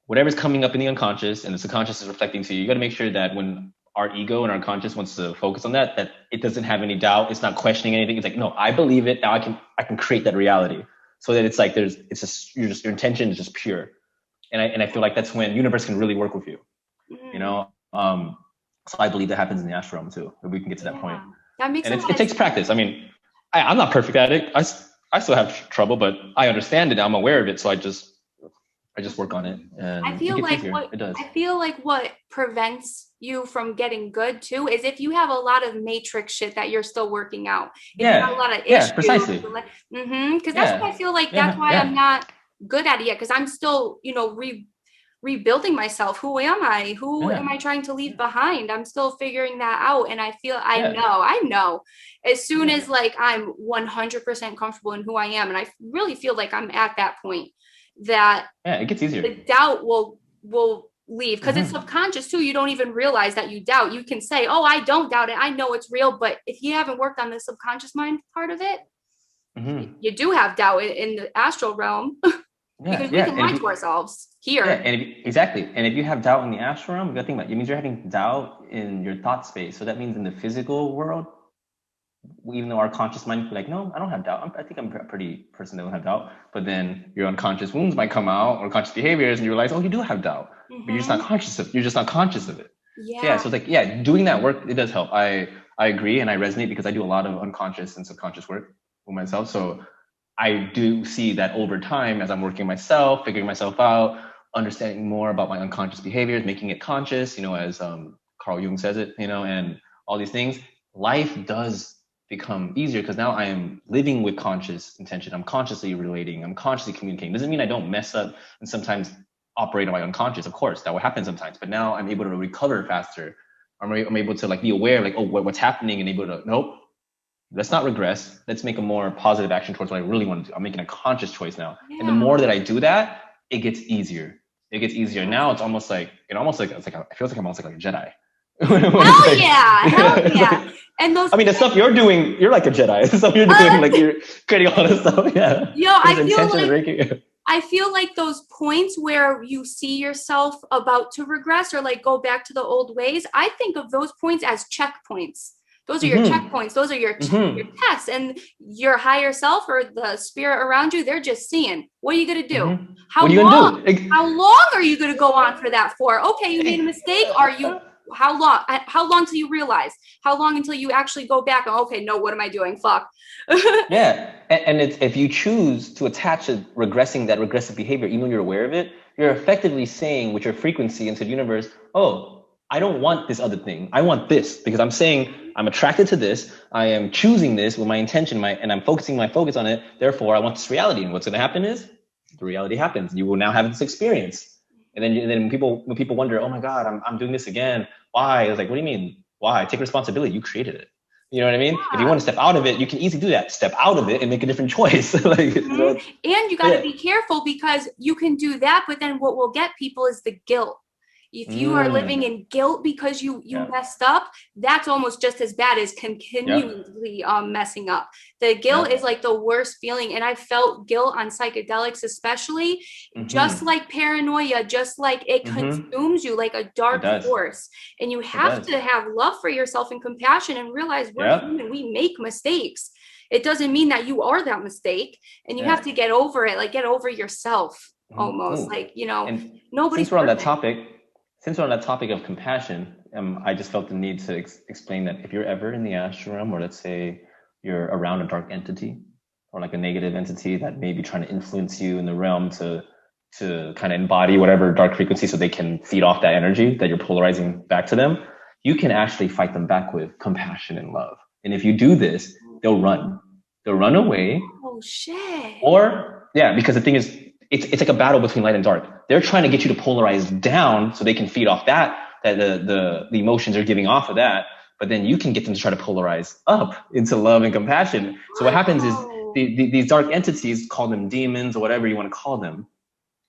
whatever's coming up in the unconscious and the subconscious is reflecting to you, you got to make sure that when our ego and our conscious wants to focus on that it doesn't have any doubt. It's not questioning anything. It's like, no, I believe it. Now I can create that reality. So that it's like your intention is just pure. And I feel like that's when universe can really work with you, So I believe that happens in the astral realm too, if we can get to that point. That makes sense. It takes practice. I mean, I'm not perfect at it. I still have trouble, but I understand it. I'm aware of it. So I just work on it. And I feel like what prevents you from getting good too is if you have a lot of matrix shit that you're still working out. If you have a lot of issues. Yeah, precisely. Because that's what I feel like. That's why I'm not good at it yet, because I'm still, rebuilding myself. Who am I? Who am I trying to leave behind? I'm still figuring that out. And I feel, I know as soon as like I'm 100% comfortable in who I am, and I really feel like I'm at that point, that it gets easier. The doubt will leave, because it's subconscious too. You don't even realize that you doubt. You can say, oh, I don't doubt it, I know it's real. But if you haven't worked on the subconscious mind part of it, you do have doubt in the astral realm. Because we can lie to ourselves here. Exactly. And if you have doubt in the astral realm, you gotta think about it. It means you're having doubt in your thought space. So that means in the physical world, even though our conscious mind is like, no, I don't have doubt. I think I'm a pretty person that don't have doubt. But then your unconscious wounds might come out, or conscious behaviors, and you realize, oh, you do have doubt, but you're just not conscious of it. You're just not conscious of it. So it's like, doing that work, it does help. I agree, and I resonate, because I do a lot of unconscious and subconscious work with myself. So I do see that over time, as I'm working myself, figuring myself out, understanding more about my unconscious behaviors, making it conscious, as Carl Jung says it, and all these things, life does become easier, because now I am living with conscious intention. I'm consciously relating. I'm consciously communicating. Doesn't mean I don't mess up and sometimes operate on my unconscious. Of course, that will happen sometimes. But now I'm able to recover faster. I'm able to like be aware of like, oh, what's happening, and able to, nope, let's not regress. Let's make a more positive action towards what I really want to do. I'm making a conscious choice now. And the more that I do that, it gets easier. It gets easier. Now it's almost like, it feels like I'm almost like a Jedi. Hell yeah. And those, I mean, the stuff you're doing, you're like a Jedi. The stuff you're doing, like you're creating all this stuff. Yeah. I feel like those points where you see yourself about to regress or like go back to the old ways, I think of those points as checkpoints. Those are your checkpoints. Those are your tests, and your higher self or the spirit around you, they're just seeing, what are you going to do? How long are you going to go on for that for? Okay, you made a mistake. How long till you realize? How long until you actually go back and, okay, no, what am I doing? Fuck. And it's, if you choose to attach that regressive behavior, even when you're aware of it, you're effectively saying with your frequency into the universe, oh, I don't want this other thing. I want this, because I'm saying I'm attracted to this. I am choosing this with my intention, and I'm focusing my focus on it. Therefore, I want this reality. And what's going to happen is the reality happens. You will now have this experience. And then when people wonder, oh my God, I'm doing this again. Why? It's like, what do you mean? Why? Take responsibility. You created it. You know what I mean? If you want to step out of it, you can easily do that. Step out of it and make a different choice. And you got to be careful, because you can do that, but then what will get people is the guilt. If you are living in guilt because you messed up, that's almost just as bad as continually messing up. The guilt is like the worst feeling. And I felt guilt on psychedelics, especially, just like paranoia, just like it consumes you like a dark force. And you have to have love for yourself and compassion, and realize we're human. We make mistakes. It doesn't mean that you are that mistake, and you have to get over it, like get over yourself almost. Like, and nobody's since we're on that topic of compassion, I just felt the need to explain that if you're ever in the astral realm, or let's say you're around a dark entity or like a negative entity that may be trying to influence you in the realm to kind of embody whatever dark frequency so they can feed off that energy that you're polarizing back to them, you can actually fight them back with compassion and love. And if you do this, they'll run away. Oh shit. Or because the thing is, it's like a battle between light and dark. They're trying to get you to polarize down so they can feed off that the emotions are giving off of that. But then you can get them to try to polarize up into love and compassion. So what happens is these dark entities, call them demons or whatever you want to call them,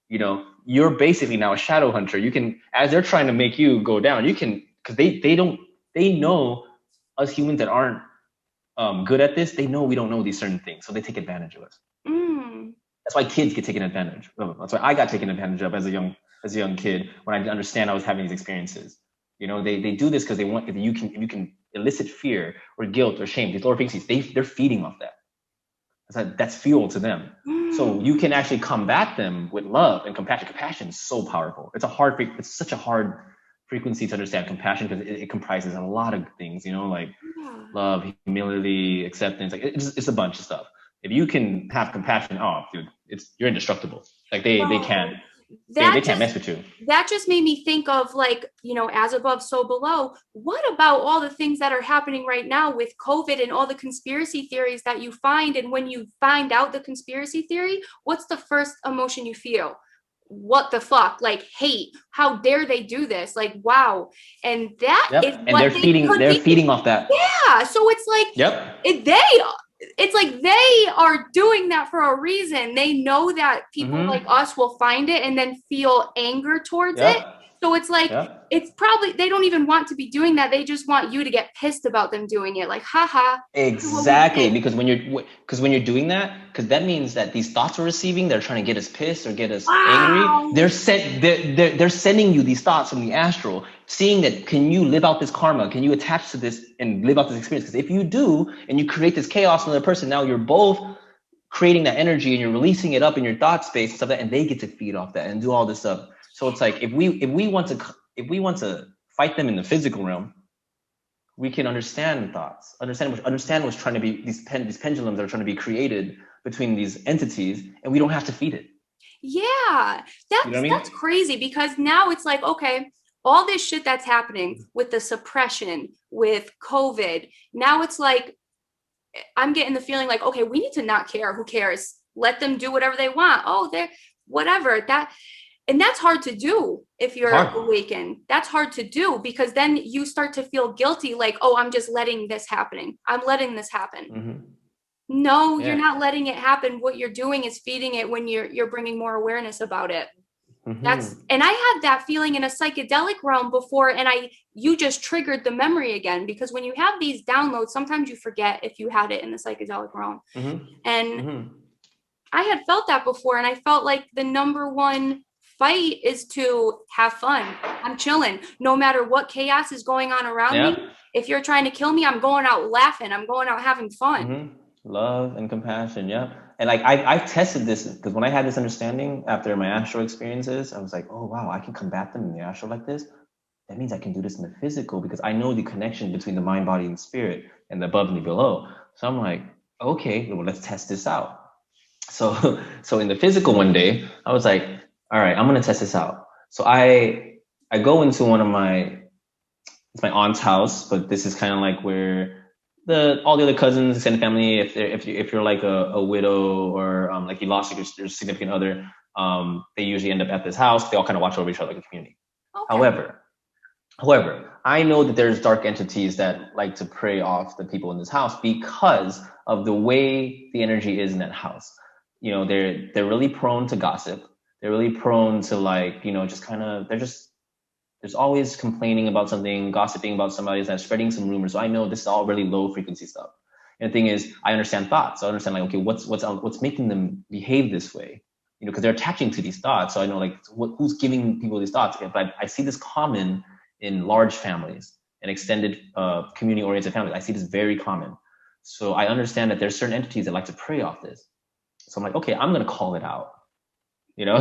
you're basically now a shadow hunter. You can, as they're trying to make you go down, you can, because they know us humans that aren't good at this, they know we don't know these certain things. So they take advantage of us. That's why kids get taken advantage of. That's why I got taken advantage of as a young kid, when I didn't understand I was having these experiences. They do this because they want, if you can elicit fear or guilt or shame, these lower frequencies, they're feeding off that. That's fuel to them. So you can actually combat them with love and compassion. Compassion is so powerful. It's such a hard frequency to understand, compassion, because it comprises a lot of things, like love, humility, acceptance. Like it's a bunch of stuff. If you can have compassion, oh, dude, you're indestructible. Like they can't mess with you. That just made me think of, like, as above, so below. What about all the things that are happening right now with COVID and all the conspiracy theories that you find? And when you find out the conspiracy theory, what's the first emotion you feel? what the fuck, like hate, how dare they do this, like wow. And that is and what they're feeding off that. Yeah, so it's like it's like they are doing that for a reason. They know that people like us will find it and then feel anger towards it. So it's like, it's probably, they don't even want to be doing that. They just want you to get pissed about them doing it. Like, haha. Exactly. Because when you're doing that, because that means that these thoughts we're receiving, they're trying to get us pissed or get us angry. They're sending you these thoughts from the astral, seeing that, can you live out this karma? Can you attach to this and live out this experience? Because if you do, and you create this chaos in another person, now you're both creating that energy and you're releasing it up in your thought space and stuff like that, and they get to feed off that and do all this stuff. So it's like, if we want to fight them in the physical realm, we can understand thoughts, understand what's trying to be, these pendulums that are trying to be created between these entities, and we don't have to feed it. Yeah, that's crazy, because now it's like, okay, all this shit that's happening with the suppression, with COVID, now it's like, I'm getting the feeling like, okay, we need to not care. Who cares? Let them do whatever they want. Oh, they're whatever. And that's hard to do if you're awakened. That's hard to do, because then you start to feel guilty, like, oh, I'm just letting this happen. I'm letting this happen. No, you're not letting it happen. What you're doing is feeding it when you're bringing more awareness about it. And I had that feeling in a psychedelic realm before, and you just triggered the memory again, because when you have these downloads, sometimes you forget if you had it in the psychedelic realm. And I had felt that before, and I felt like the number one fight is to have fun. I'm chilling. No matter what chaos is going on around me, if you're trying to kill me, I'm going out laughing. I'm going out having fun. Love and compassion, And like I've tested this, because when I had this understanding after my astral experiences, I was like, oh wow, I can combat them in the astral like this. That means I can do this in the physical, because I know the connection between the mind, body, and spirit, and the above and the below. So I'm like, okay, well, let's test this out. So in the physical one day, I was like, all right, I'm gonna test this out. So I go into it's my aunt's house, but this is kind of like where all the other cousins, extended family, if you're like a widow or like you lost your significant other, they usually end up at this house. They all kind of watch over each other like a community. However, I know that there's dark entities that like to prey off the people in this house because of the way the energy is in that house. You know, they're really prone to gossip. They're really prone to like, just kind of, there's always complaining about something, gossiping about somebody, that's spreading some rumors. So I know this is all really low frequency stuff. And the thing is, I understand thoughts. So I understand like, okay, what's making them behave this way? Because they're attaching to these thoughts. So I know like who's giving people these thoughts. But I see this common in large families and extended community-oriented families. I see this very common. So I understand that there's certain entities that like to prey off this. So I'm like, okay, I'm gonna call it out.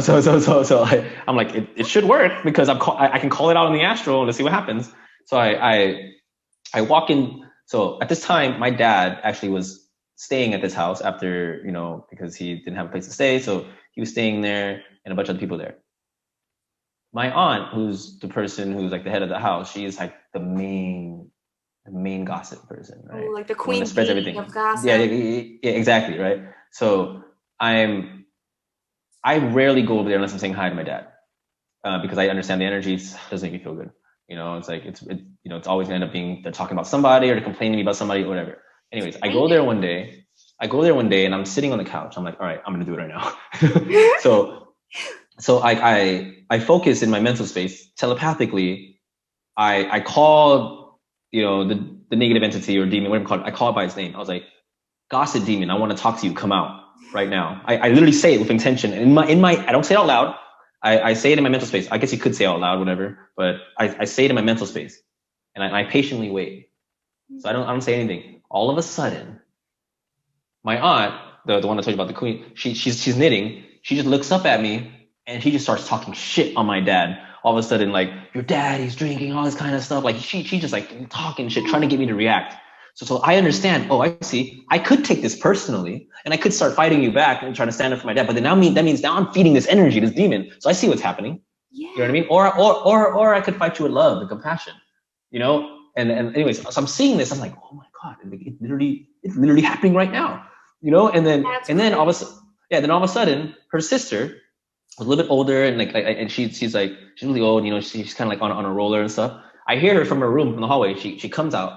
So I'm like, it should work, because I can call it out in the astral and let's see what happens. So I walk in. So at this time, my dad actually was staying at this house after, because he didn't have a place to stay. So he was staying there and a bunch of other people there. My aunt, who's the person who's like the head of the house, she is like the main gossip person, right? Oh, like the queen that spreads everything. Of gossip. Yeah, exactly, right? So I rarely go over there unless I'm saying hi to my dad, because I understand the energy doesn't make me feel good. It's like it's always gonna end up being they're talking about somebody or they're complaining to me about somebody or whatever. Anyways, I go there one day and I'm sitting on the couch. I'm like, all right, I'm gonna do it right now. So I focus in my mental space telepathically. I call the negative entity or demon, whatever you call it. I call it by its name. I was like, gossip demon, I want to talk to you. Come out right now. I literally say it with intention. In my I don't say it out loud. I say it in my mental space. I guess you could say it out loud, whatever, but I say it in my mental space, and I patiently wait. So I don't say anything. All of a sudden, my aunt, the one I told you about, the queen, she's knitting. She just looks up at me and she just starts talking shit on my dad. All of a sudden, like, your dad, he's drinking, all this kind of stuff. Like she just like talking shit, trying to get me to react. So I understand. Oh, I see. I could take this personally, and I could start fighting you back and trying to stand up for my dad. But then that means now I'm feeding this energy, this demon. So I see what's happening. Yeah. You know what I mean? Or I could fight you with love and compassion. And anyways, so I'm seeing this. I'm like, oh my god, it's literally happening right now. And then all of a sudden, her sister, was a little bit older, and and she's really old, you know, she's kind of like on a roller and stuff. I hear her from her room from the hallway. She comes out,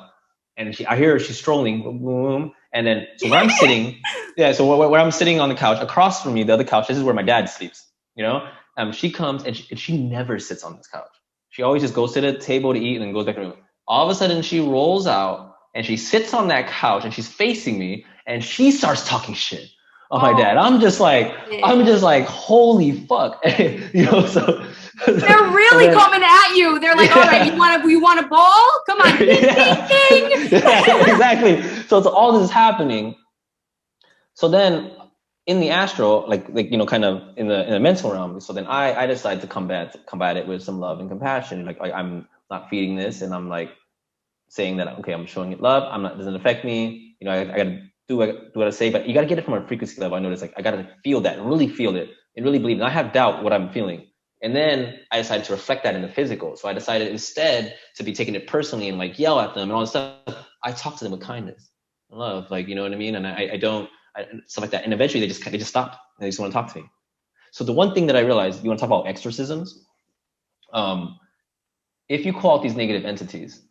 and I hear her, she's strolling, boom, boom, and then so where I'm sitting, where I'm sitting on the couch across from me, the other couch, this is where my dad sleeps, you know. She comes and she never sits on this couch. She always just goes to the table to eat and then goes back to the room. All of a sudden she rolls out and she sits on that couch and she's facing me and she starts talking shit on my dad. I'm just like, holy fuck. You know, so they're really coming at you. They're like, all right, you want a ball? Come on. Yeah, exactly. So all this is happening. So then in the astral, like you know, kind of in the mental realm. So then I decided to combat it with some love and compassion. Like I'm not feeding this, and I'm like saying that, okay, I'm showing it love. It doesn't affect me. You know, I gotta do what I say, but you gotta get it from a frequency level. I noticed, like, I gotta feel that, really feel it, and really believe it. And I have doubt what I'm feeling. And then I decided to reflect that in the physical. So I decided, instead to be taking it personally and like yell at them and all this stuff, I talk to them with kindness and love, like, you know what I mean? And I don't, stuff like that. And eventually they just stopped and they just want to talk to me. So the one thing that I realized, you want to talk about exorcisms? If you call out these negative entities,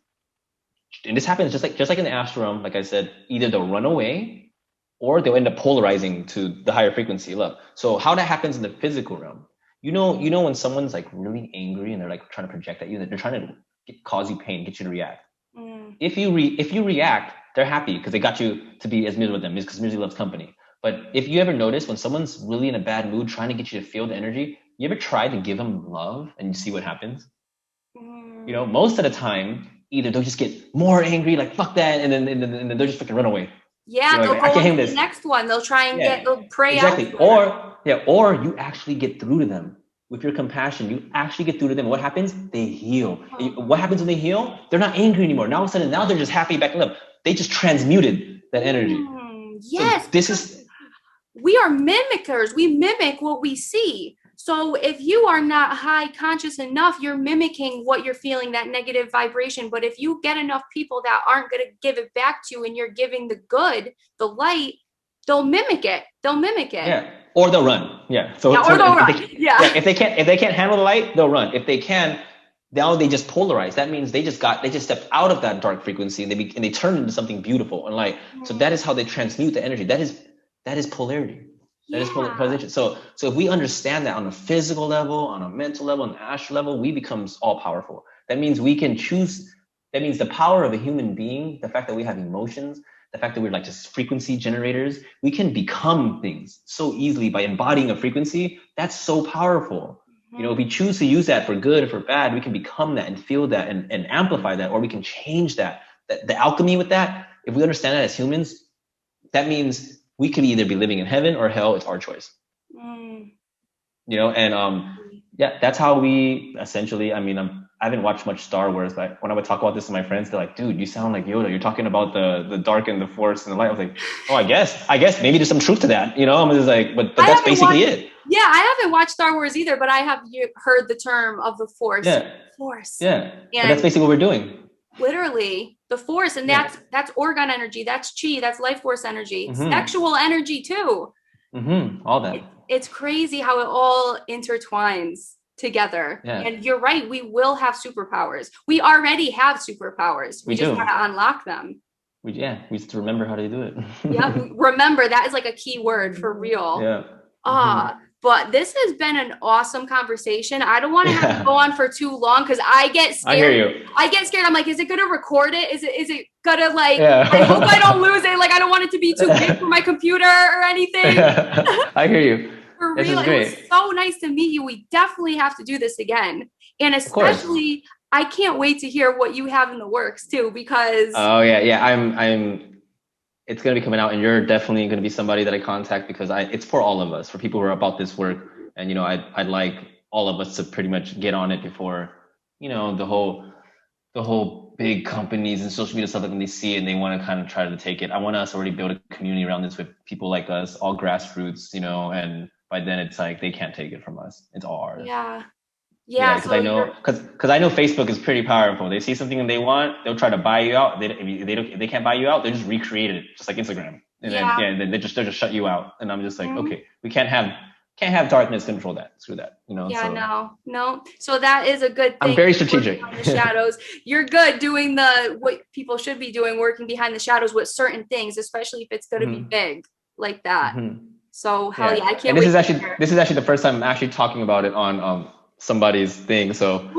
and this happens just like in the astral realm, like I said, either they'll run away or they'll end up polarizing to the higher frequency love. So how that happens in the physical realm, you know when someone's like really angry and they're like trying to project at you, that they're trying to cause you pain, get you to react. If you react, they're happy because they got you to be as miserable with them, because misery loves company. But if you ever notice when someone's really in a bad mood, trying to get you to feel the energy, you ever try to give them love and you see what happens? You know, most of the time, either they'll just get more angry, like fuck that, and then they'll just fucking run away. Yeah, you know, they'll go on to the next one. They'll try and they'll pray exactly. out. Or you actually get through to them with your compassion. You actually get through to them. What happens? They heal. What happens when they heal? They're not angry anymore. Now all of a sudden, now they're just happy back up. They just transmuted that energy. Yes. So this is. We are mimickers. We mimic what we see. So if you are not high conscious enough, you're mimicking what you're feeling, that negative vibration. But if you get enough people that aren't going to give it back to you and you're giving the good, the light, they'll mimic it. Yeah. Or they'll run. Yeah. So, or they'll run. If they can't handle the light, they'll run. If they can, now they just polarize. That means they just stepped out of that dark frequency and they turn into something beautiful and light. So that is how they transmute the energy. That is polarity. That is polarization. So if we understand that on a physical level, on a mental level, on an astral level, we become all powerful. That means we can choose. That means the power of a human being, the fact that we have emotions, the fact that we're like just frequency generators, we can become things so easily by embodying a frequency. That's so powerful. You know, if we choose to use that for good or for bad, we can become that and feel that and amplify that, or we can change that. The alchemy with that, if we understand that as humans, that means we could either be living in heaven or hell. It's our choice. You know, and that's how we essentially, I mean, I haven't watched much Star Wars, but when I would talk about this to my friends, they're like, dude, you sound like Yoda. You're talking about the dark and the force and the light. I was like, oh, I guess maybe there's some truth to that. You know, I'm just like, but that's basically it. Yeah, I haven't watched Star Wars either, but I have heard the term of the force. Yeah. Force. Yeah. But that's basically what we're doing. Literally the force, and that's organ energy, that's chi, that's life force energy, sexual energy too. All that. It's crazy how it all intertwines together. And you're right, we will have superpowers. We already have superpowers. We just gotta unlock them. We just remember how to do it. Remember, that is like a key word for real. But this has been an awesome conversation. I don't want to have to go on for too long because I get scared. I hear you. I get scared. I'm like, is it going to record it? Is it going to like, I hope I don't lose it. Like, I don't want it to be too big for my computer or anything. I hear you. For real. It was so nice to meet you. We definitely have to do this again. And especially, I can't wait to hear what you have in the works too, because. Oh yeah. It's going to be coming out, and you're definitely going to be somebody that I contact because it's for all of us, for people who are about this work. And, you know, I'd like all of us to pretty much get on it before, you know, the whole big companies and social media stuff, like when they see it and they want to kind of try to take it. I want us to already build a community around this with people like us, all grassroots, you know, and by then it's like, they can't take it from us. It's all ours. Yeah, because I know Facebook is pretty powerful. They see something and they want, they'll try to buy you out. They can't buy you out. They just recreate it, just like Instagram, and then they'll just shut you out. And I'm just like, okay, we can't have can't have darkness control that. Screw that, you know. Yeah, so. no. So that is a good thing. I'm very strategic. Working on the shadows. You're good doing what people should be doing, working behind the shadows with certain things, especially if it's going to be big like that. So hell yeah, I can't wait. This is actually the first time I'm actually talking about it on somebody's thing. So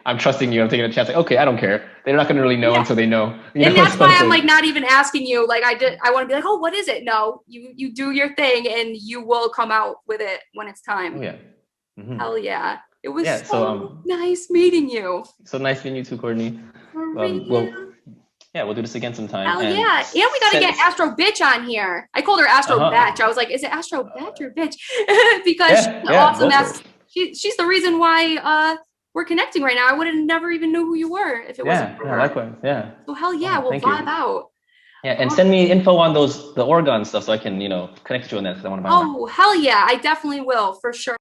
I'm trusting you. I'm taking a chance. Like, okay, I don't care. They're not going to really know until they know. And that's why I'm like not even asking you. Like I want to be like, oh, what is it? No, you do your thing and you will come out with it when it's time. Oh, yeah. Hell yeah. It was so nice meeting you. So nice meeting you too, Courtney. We'll do this again sometime. Hell yeah. And we got to get Astro Bitch on here. I called her Astro Batch. I was like, is it Astro Batch or Bitch? Because she's awesome. She's the reason why we're connecting right now. I would have never even knew who you were if it wasn't for her. Likewise. Yeah. So hell yeah, we'll vibe out. Yeah, and send me info on the Oregon stuff so I can, connect you on that because I want to buy one. Oh, hell yeah. I definitely will, for sure.